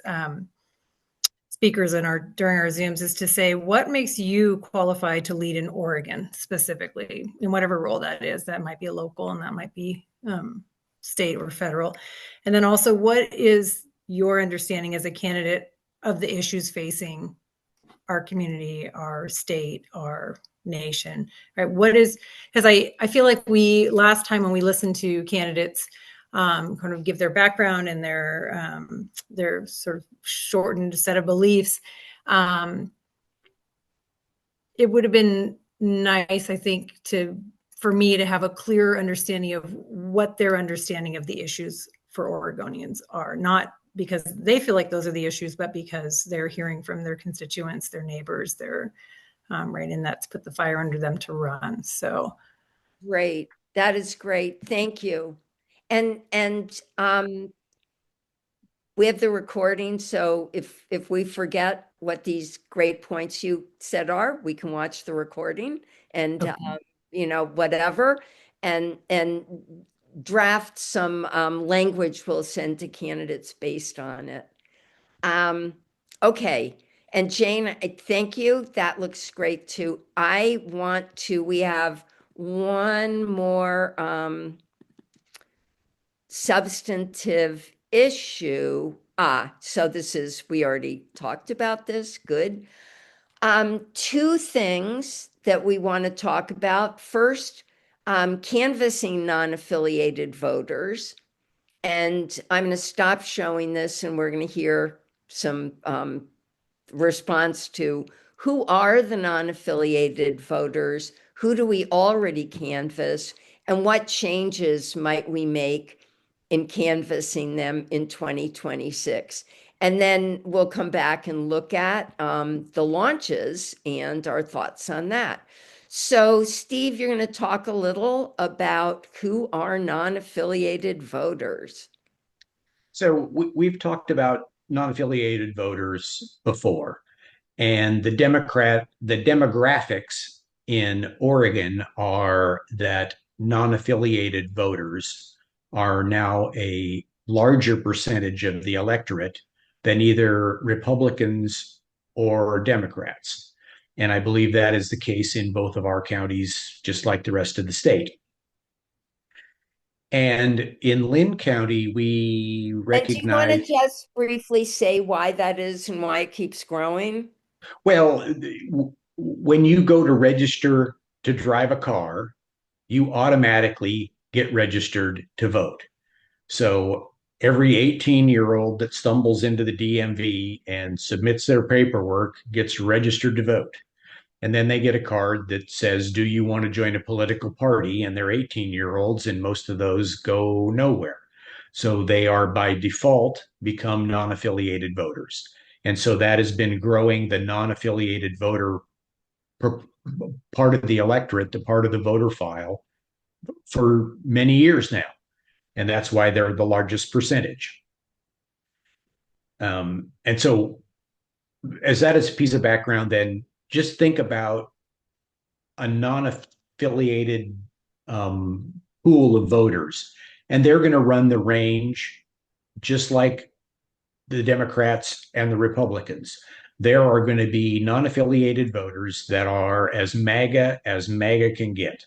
speakers during our Zooms is to say, what makes you qualified to lead in Oregon specifically, in whatever role that is? That might be a local and that might be state or federal. And then also, what is your understanding as a candidate of the issues facing our community, our state, our nation, right? Because I feel like last time when we listened to candidates kind of give their background and their sort of shortened set of beliefs, it would have been nice, I think, for me to have a clearer understanding of what their understanding of the issues for Oregonians are, not because they feel like those are the issues, but because they're hearing from their constituents, their neighbors, their right? And that's put the fire under them to run. So Great. That is great. Thank you. And we have the recording, so if we forget what these great points you said are, we can watch the recording and whatever, and draft some language we'll send to candidates based on it. Okay. And Jane, I thank you. That looks great too. We have one more substantive issue. So we already talked about this. Good. Two things that we want to talk about. First, canvassing non-affiliated voters. And I'm going to stop showing this and we're going to hear some response to who are the non-affiliated voters, who do we already canvass, and what changes might we make in canvassing them in 2026. And then we'll come back and look at the launches and our thoughts on that. So Steve, you're going to talk a little about who are non-affiliated voters. So we've talked about non-affiliated voters before, and the demographics in Oregon are that non-affiliated voters are now a larger percentage of the electorate than either Republicans or Democrats. And I believe that is the case in both of our counties, just like the rest of the state. And in Linn County, we recognize. And do you want to just briefly say why that is and why it keeps growing? Well, when you go to register to drive a car, you automatically get registered to vote. So every 18-year-old that stumbles into the DMV and submits their paperwork gets registered to vote. And then they get a card that says, do you want to join a political party? And they're 18-year-olds, and most of those go nowhere. So they are by default become non-affiliated voters. And so that has been growing the non-affiliated voter part of the electorate, the part of the voter file, for many years now. And that's why they're the largest percentage. And so as that is a piece of background, then just think about a non-affiliated pool of voters, and they're going to run the range just like the Democrats and the Republicans. There are going to be non-affiliated voters that are as MAGA can get.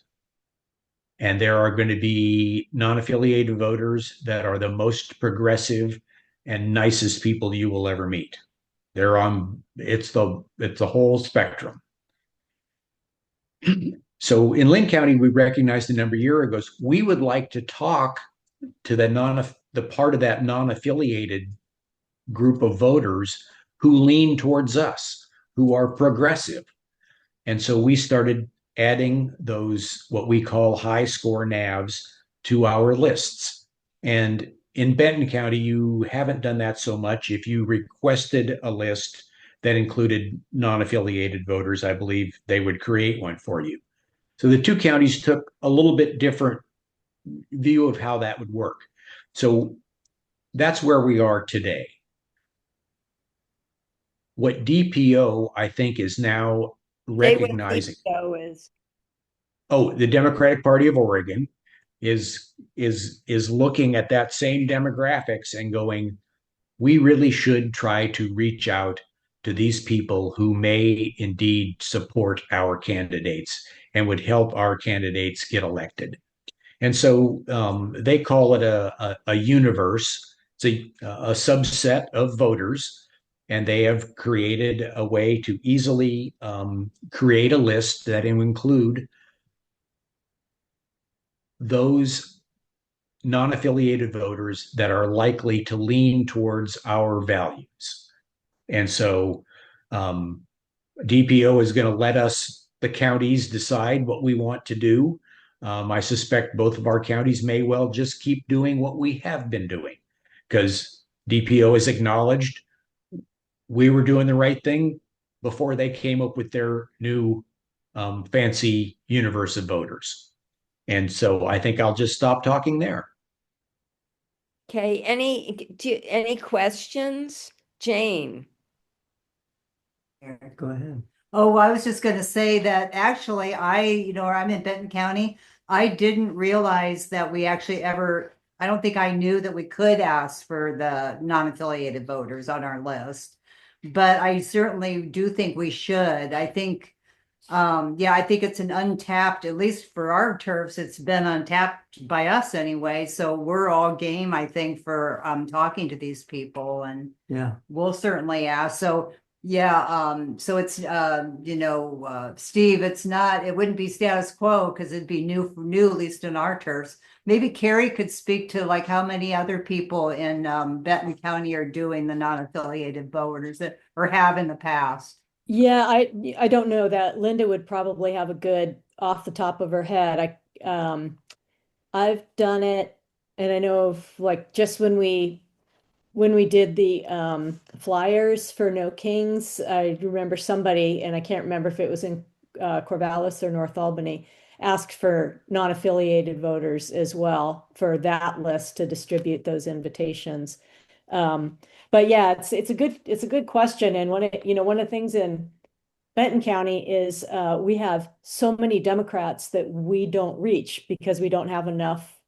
And there are going to be non-affiliated voters that are the most progressive and nicest people you will ever meet. It's the whole spectrum. So in Linn County, we recognized a number of years ago, we would like to talk to the part of that non-affiliated group of voters who lean towards us, who are progressive. And so we started adding those, what we call high score NAVs, to our lists. And in Benton County, you haven't done that so much. If you requested a list that included non-affiliated voters, I believe they would create one for you. So the two counties took a little bit different view of how that would work. So that's where we are today. What DPO, I think, is now recognizing. The Democratic Party of Oregon is looking at that same demographics and going, we really should try to reach out to these people who may indeed support our candidates and would help our candidates get elected. And so they call it a universe. It's a subset of voters, and they have created a way to easily create a list that will include those non-affiliated voters that are likely to lean towards our values. And so DPO is going to let us, the counties, decide what we want to do. I suspect both of our counties may well just keep doing what we have been doing, because DPO has acknowledged we were doing the right thing before they came up with their new fancy universe of voters. And so I think I'll just stop talking there. Okay, any questions? Jane? Go ahead. Oh, I was just going to say that actually I'm in Benton County. I didn't realize that we actually I don't think I knew that we could ask for the non-affiliated voters on our list, but I certainly do think we should. I think, I think it's an untapped, at least for our turfs, it's been untapped by us anyway. So we're all game, I think, for talking to these people, and we'll certainly ask. So so it's Steve, it wouldn't be status quo because it'd be new, at least in our turfs. Maybe Carrie could speak to like how many other people in Benton County are doing the non-affiliated voters or have in the past. Yeah, I don't know that. Linda would probably have a good off the top of her head. I've done it, and I know of like just when we did the flyers for No Kings, I remember somebody, and I can't remember if it was in Corvallis or North Albany, asked for non-affiliated voters as well for that list to distribute those invitations. But yeah, it's a good question. And one of the things in Benton County is we have so many Democrats that we don't reach because we don't have enough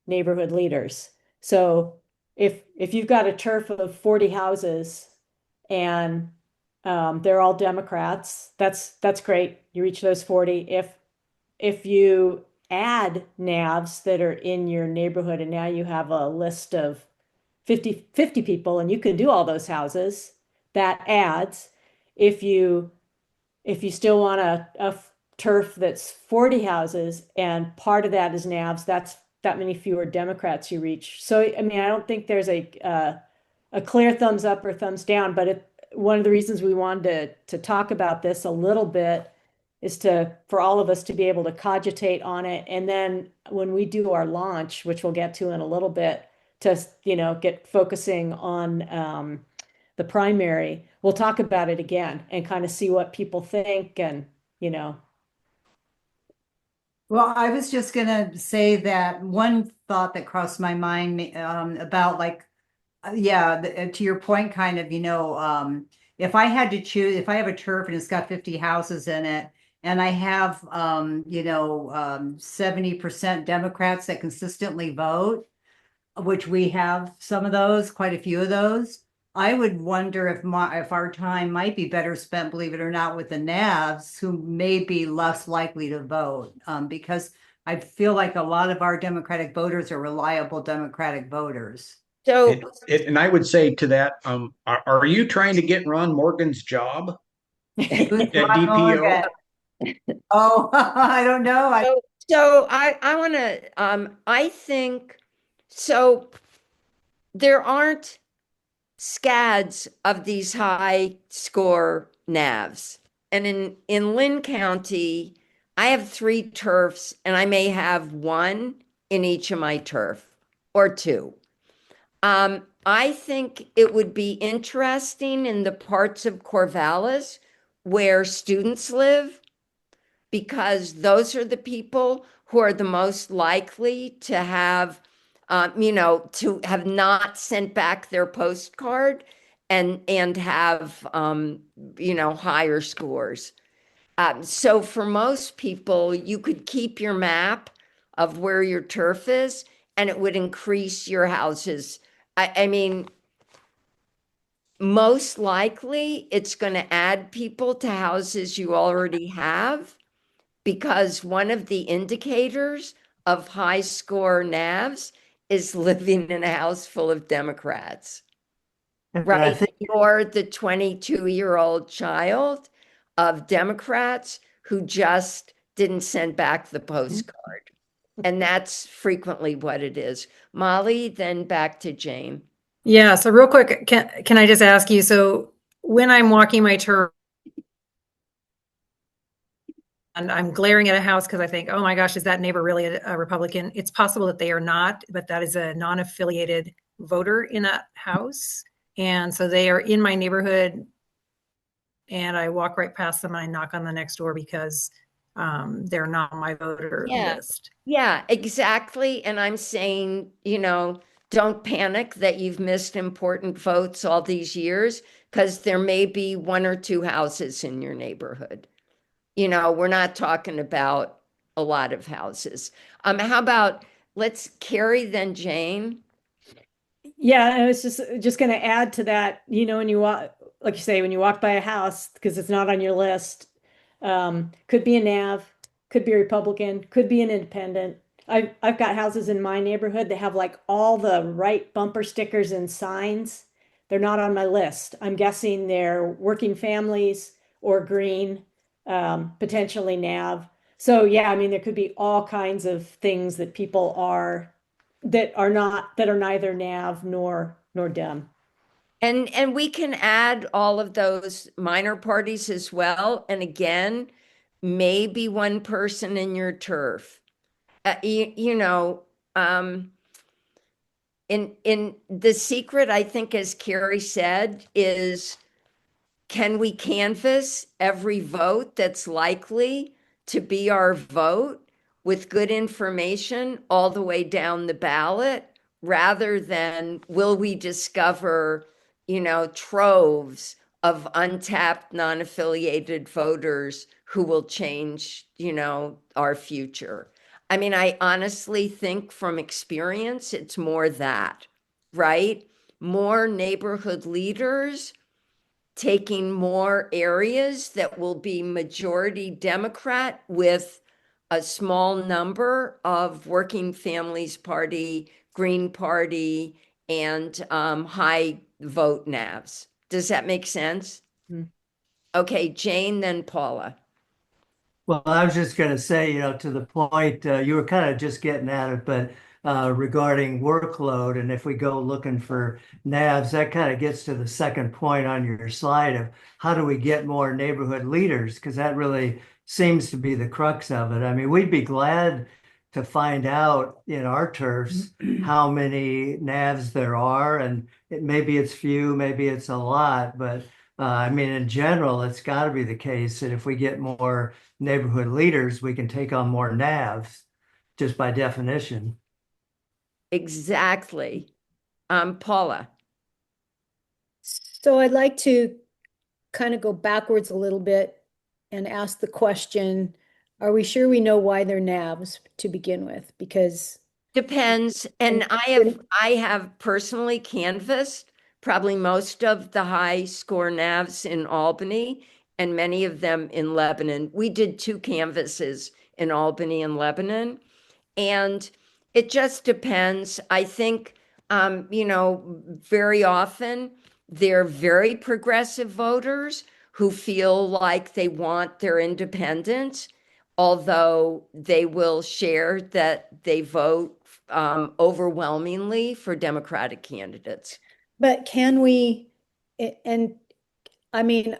neighborhood leaders. So if you've got a turf of 40 houses and they're all Democrats, that's great. You reach those 40. If you add NAVs that are in your neighborhood and now you have a list of 50 people and you can do all those houses, that adds. If you still want a turf that's 40 houses and part of that is NAVs, that's that many fewer Democrats you reach. So, I mean, I don't think there's a clear thumbs up or thumbs down, but one of the reasons we wanted to talk about this a little bit is for all of us to be able to cogitate on it. And then when we do our launch, which we'll get to in a little bit, to, get focusing on the primary, we'll talk about it again and kind of see what people think and. Well, I was just gonna say that one thought that crossed my mind about to your point, kind of, if I had to choose, if I have a turf and it's got 50 houses in it, and I have 70% Democrats that consistently vote, which we have some of those, quite a few of those. I would wonder if our time might be better spent, believe it or not, with the NAVs who may be less likely to vote, because I feel like a lot of our Democratic voters are reliable Democratic voters. So, and I would say to that, are you trying to get Ron Morgan's job at DPO? Oh, I don't know. So I want to, I think, so there aren't scads of these high score NAVs. And in Lynn County, I have 3 turfs and I may have 1 in each of my turf or 2. I think it would be interesting in the parts of Corvallis where students live, because those are the people who are the most likely to have to have not sent back their postcard and have, higher scores. So for most people, you could keep your map of where your turf is, and it would increase your houses. I mean, most likely it's going to add people to houses you already have, because one of the indicators of high score NAVs is living in a house full of Democrats, right? Or the 22-year-old child of Democrats who just didn't send back the postcard. And that's frequently what it is. Molly, then back to Jane. Yeah, so real quick, can I just ask you, so when I'm walking my turf and I'm glaring at a house because I think, oh my gosh, is that neighbor really a Republican? It's possible that they are not, but that is a non-affiliated voter in that house. And so they are in my neighborhood and I walk right past them and I knock on the next door because they're not on my voter Yeah. list. Yeah, exactly. And I'm saying, don't panic that you've missed important votes all these years, because there may be one or two houses in your neighborhood. We're not talking about a lot of houses. How about let's Carrie, then Jane? Yeah, I was just going to add to that, when you walk, like you say, when you walk by a house, because it's not on your list, could be a NAV, could be a Republican, could be an independent. I've got houses in my neighborhood that have like all the right bumper stickers and signs. They're not on my list. I'm guessing they're working families or green, potentially NAV. So yeah, I mean, there could be all kinds of things that people are that are neither NAV nor DEM. And we can add all of those minor parties as well. And again, maybe one person in your turf. In the secret, I think, as Carrie said, is can we canvass every vote that's likely to be our vote with good information all the way down the ballot, rather than will we discover, troves of untapped, non-affiliated voters who will change, our future. I mean, I honestly think from experience, it's more that, right? More neighborhood leaders taking more areas that will be majority Democrat with a small number of Working Families Party, Green Party, and high vote NAVs. Does that make sense? Okay, Jane, then Paula. Well, I was just going to say, to the point, you were kind of just getting at it, but regarding workload, and if we go looking for NAVs, that kind of gets to the second point on your slide of how do we get more neighborhood leaders? Because that really seems to be the crux of it. I mean, we'd be glad to find out in our turfs how many NAVs there are, and maybe it's few, maybe it's a lot, but I mean, in general, it's got to be the case that if we get more neighborhood leaders, we can take on more NAVs just by definition. Exactly. Paula. So I'd like to kind of go backwards a little bit and ask the question, are we sure we know why they're NAVs to begin with? Because depends. And I have personally canvassed probably most of the high score NAVs in Albany and many of them in Lebanon. We did 2 canvasses in Albany and Lebanon, and it just depends. I think, very often they're very progressive voters who feel like they want their independence, although they will share that they vote overwhelmingly for Democratic candidates. But can we, and I mean,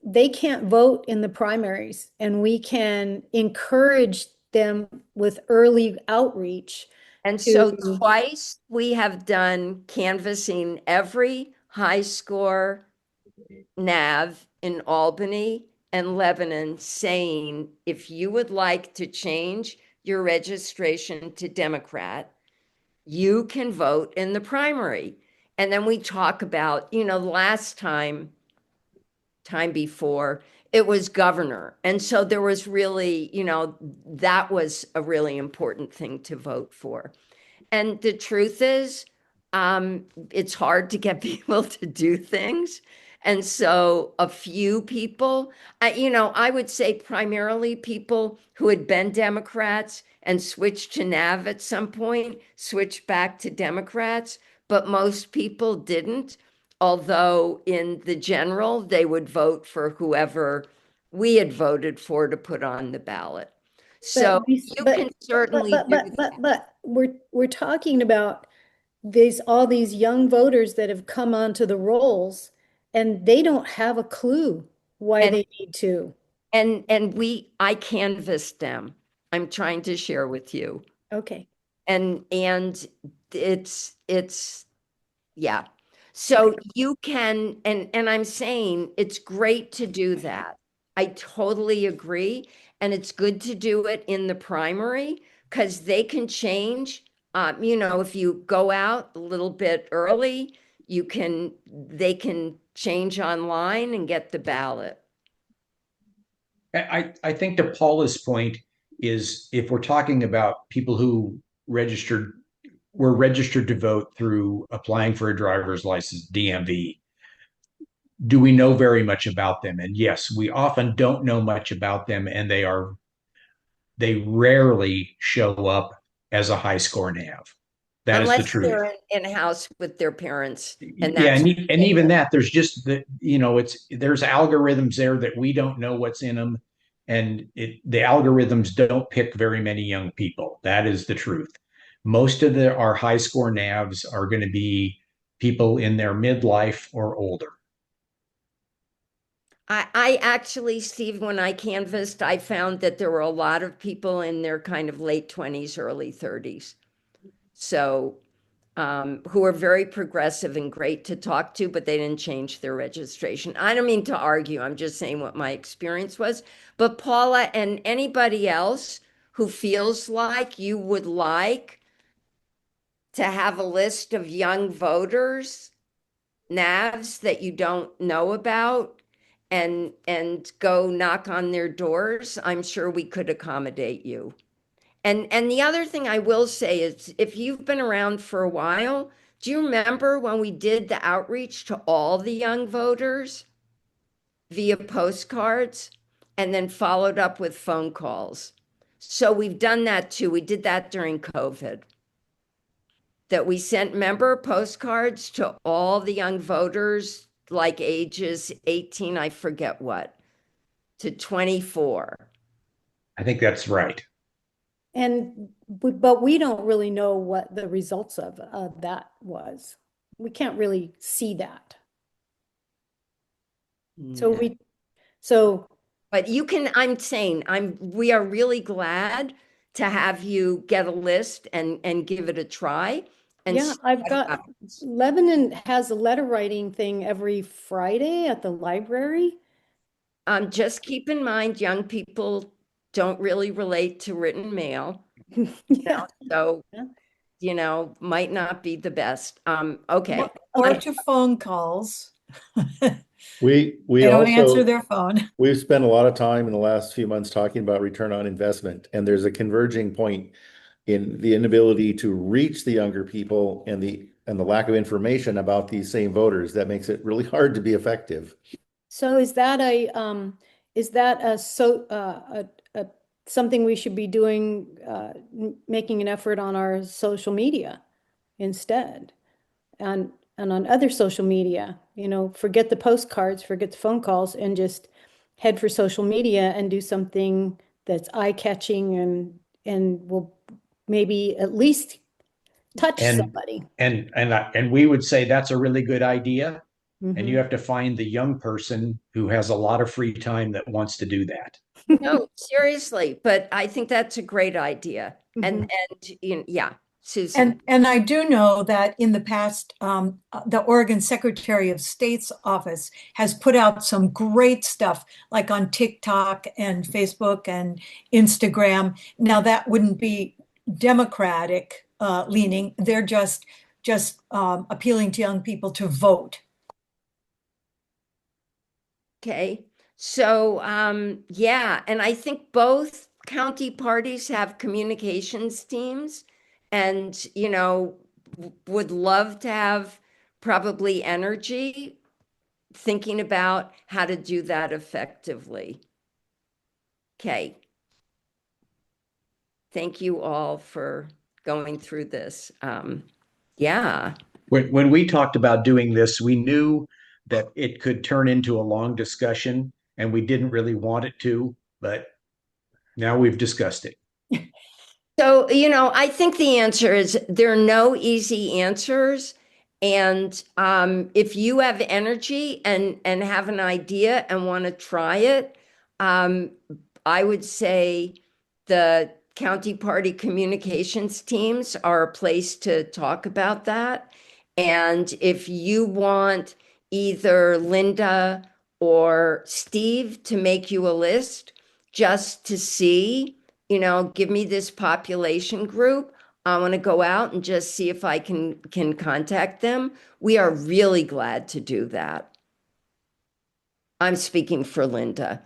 they can't vote in the primaries, and we can encourage them with early outreach. And so twice we have done canvassing every high score NAV in Albany and Lebanon, saying, if you would like to change your registration to Democrat, you can vote in the primary. And then we talk about, last time before, it was governor. And so there was really, that was a really important thing to vote for. And the truth is, it's hard to get people to do things. And so a few people, I would say primarily people who had been Democrats and switched to NAV at some point, switched back to Democrats, but most people didn't. Although in the general, they would vote for whoever we had voted for to put on the ballot. So you can certainly do that. But we're talking about all these young voters that have come onto the rolls, and they don't have a clue why they need to. And I canvassed them. I'm trying to share with you. Okay. And it's yeah. So you can, and I'm saying it's great to do that. I totally agree. And it's good to do it in the primary because they can change. If you go out a little bit early, they can change online and get the ballot. I think to Paula's point is if we're talking about people who were registered to vote through applying for a driver's license, DMV, do we know very much about them? And yes, we often don't know much about them, and they rarely show up as a high score NAV. That is the Unless truth. they're in-house with their parents. And Yeah, that's and even that, there's just there's algorithms there that we don't know what's in them, and the algorithms don't pick very many young people. That is the truth. Most of our high score NAVs are going to be people in their midlife or older. I actually, Steve, when I canvassed, I found that there were a lot of people in their kind of late 20s, early 30s. So, who are very progressive and great to talk to, but they didn't change their registration. I don't mean to argue. I'm just saying what my experience was. But Paula and anybody else who feels like you would like to have a list of young voters, NAVs that you don't know about, and go knock on their doors, I'm sure we could accommodate you. And the other thing I will say is if you've been around for a while, do you remember when we did the outreach to all the young voters via postcards and then followed up with phone calls? So we've done that too. We did that during COVID. That we sent member postcards to all the young voters like ages 18, I forget what, to 24. I think that's right. But we don't really know what the results of that was. We can't really see that. But you can, I'm saying, we are really glad to have you get a list and give it a try. And yeah, I've got, Lebanon has a letter writing thing every Friday at the library. Just keep in mind, young people don't really relate to written mail. Yeah. So, might not be the best. Okay. Or to phone calls. We They don't also answer their phone. We've spent a lot of time in the last few months talking about return on investment, and there's a converging point in the inability to reach the younger people and the lack of information about these same voters that makes it really hard to be effective. So is that something we should be doing, making an effort on our social media instead, and on other social media, forget the postcards, forget the phone calls, and just head for social media and do something that's eye-catching and will maybe at least touch somebody. And we would say that's a really good idea. Mm-hmm. And you have to find the young person who has a lot of free time that wants to do that. No, seriously, but I think that's a great idea. Mm-hmm. And yeah, Susan. And I do know that in the past, the Oregon Secretary of State's office has put out some great stuff, like on TikTok and Facebook and Instagram. Now that wouldn't be Democratic leaning. They're just appealing to young people to vote. Okay. So, yeah, and I think both county parties have communications teams and, would love to have probably energy thinking about how to do that effectively. Okay. Thank you all for going through this. Yeah. When we talked about doing this, we knew that it could turn into a long discussion, and we didn't really want it to, but now we've discussed it. So, I think the answer is there are no easy answers. And if you have energy and have an idea and want to try it, I would say the county party communications teams are a place to talk about that. And if you want either Linda or Steve to make you a list just to see, give me this population group. I want to go out and just see if I can contact them. We are really glad to do that. I'm speaking for Linda.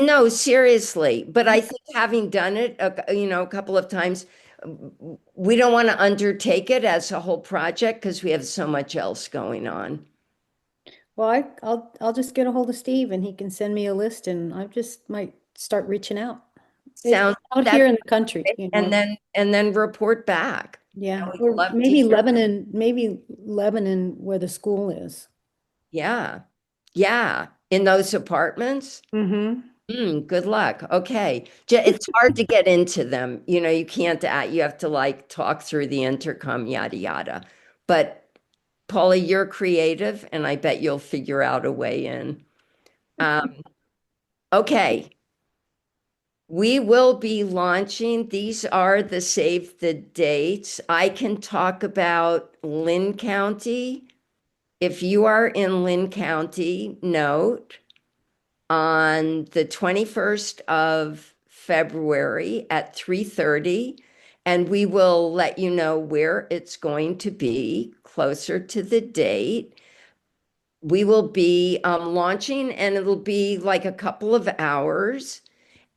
No, seriously, but I think having done it, a couple of times, we don't want to undertake it as a whole project because we have so much else going on. Well, I'll just get a hold of Steve and he can send me a list and I just might start reaching out. Sounds Out here in the country, and then report back. Yeah, we'd or love to maybe hear. Lebanon where the school is. Yeah, yeah, in those apartments. Good luck. Okay. It's hard to get into them. You can't, you have to like talk through the intercom, yada, yada. But Paula, you're creative and I bet you'll figure out a way in. Okay. We will be launching. These are the save the dates. I can talk about Lynn County. If you are in Lynn County, note on the 21st of February at 3:30, and we will let you know where it's going to be closer to the date. We will be launching, and it'll be like a couple of hours.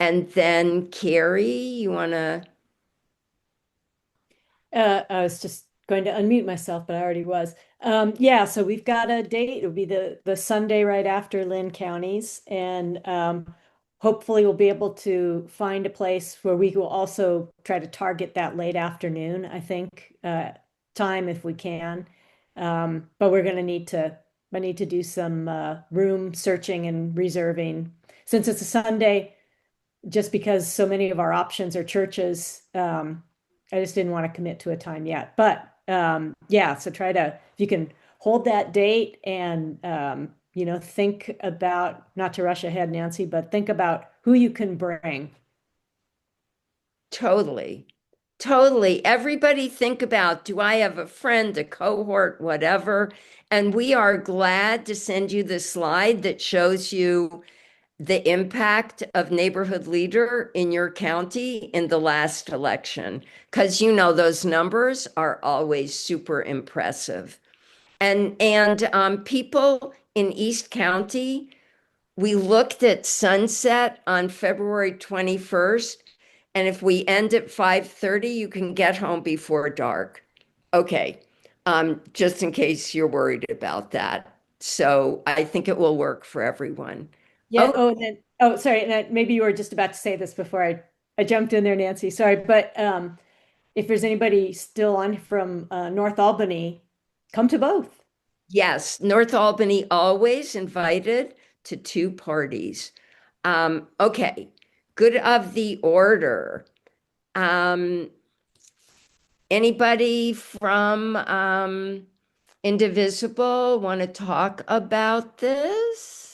And then Carrie, you want to? I was just going to unmute myself, but I already was. Yeah, so we've got a date. It'll be the Sunday right after Lynn Counties, and hopefully we'll be able to find a place where we will also try to target that late afternoon, I think, time if we can. But we're going to I need to do some room searching and reserving. Since it's a Sunday, just because so many of our options are churches, I just didn't want to commit to a time yet. But yeah, so if you can hold that date and, think about, not to rush ahead, Nancy, but think about who you can bring. Totally. Totally. Everybody think about, do I have a friend, a cohort, whatever? And we are glad to send you the slide that shows you the impact of neighborhood leader in your county in the last election, because those numbers are always super impressive. And people in East County, we looked at sunset on February 21st, and if we end at 5:30, you can get home before dark. Okay, just in case you're worried about that. So I think it will work for everyone. Yeah. Sorry. And maybe you were just about to say this before I jumped in there, Nancy. Sorry. But if there's anybody still on from North Albany, come to both. Yes. North Albany always invited to 2 parties. Okay. Good of the order. Anybody from Indivisible want to talk about this?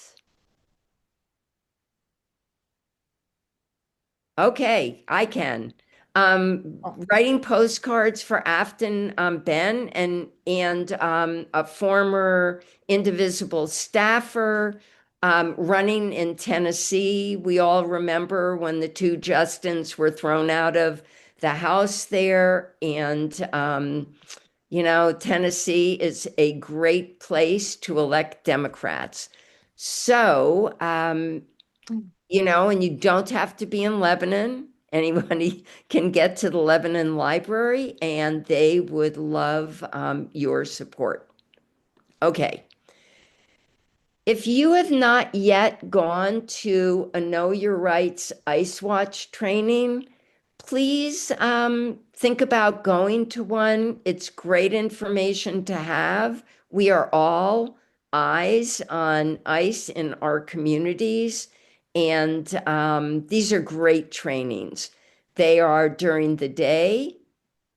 Okay, I can. Writing postcards for Afton Ben and a former Indivisible staffer running in Tennessee. We all remember when the 2 Justins were thrown out of the House there. And, Tennessee is a great place to elect Democrats. So, and you don't have to be in Lebanon. Anybody can get to the Lebanon Library, and they would love your support. Okay. If you have not yet gone to a Know Your Rights Ice Watch training, please think about going to one. It's great information to have. We are all eyes on ICE in our communities. And these are great trainings. They are during the day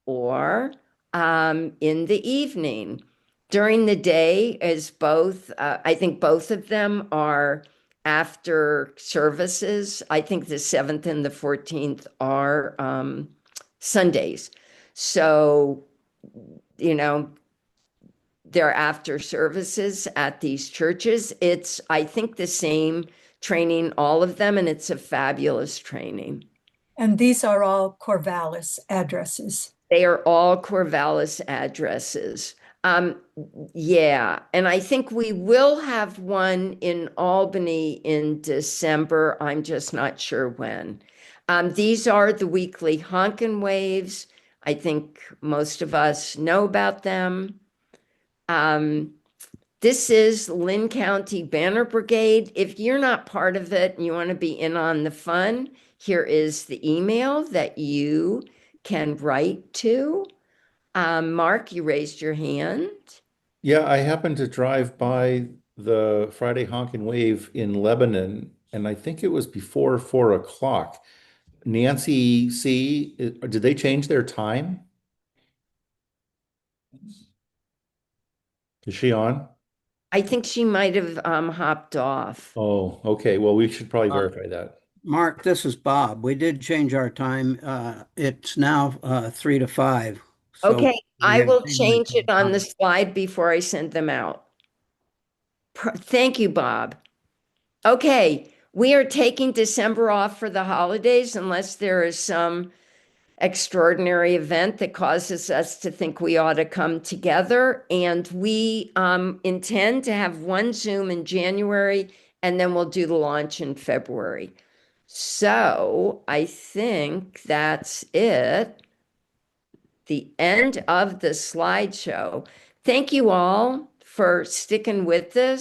or in the evening. During the day is both, I think both of them are after services. I think the 7th and the 14th are Sundays. So their after services at these churches. It's, I think, the same training, all of them, and it's a fabulous training. And these are all Corvallis addresses. They are all Corvallis addresses. Yeah, and I think we will have one in Albany in December. I'm just not sure when. These are the weekly honkin' waves. I think most of us know about them. This is Lynn County Banner Brigade. If you're not part of it and you want to be in on the fun, here is the email that you can write to. Mark, you raised your hand. Yeah, I happened to drive by the Friday Honkin' Wave in Lebanon, and I think it was before 4 o'clock. Nancy C., did they change their time? Is she on? I think she might have hopped off. Oh, okay. Well, we should probably verify that. Mark, this is Bob. We did change our time. It's now 3 to 5. So Okay, I have will changed change my it on the time. slide before I send them out. Thank you, Bob. Okay, we are taking December off for the holidays unless there is some extraordinary event that causes us to think we ought to come together. And we intend to have one Zoom in January, and then we'll do the launch in February. So I think that's it. The end of the slideshow. Thank you all for sticking with this.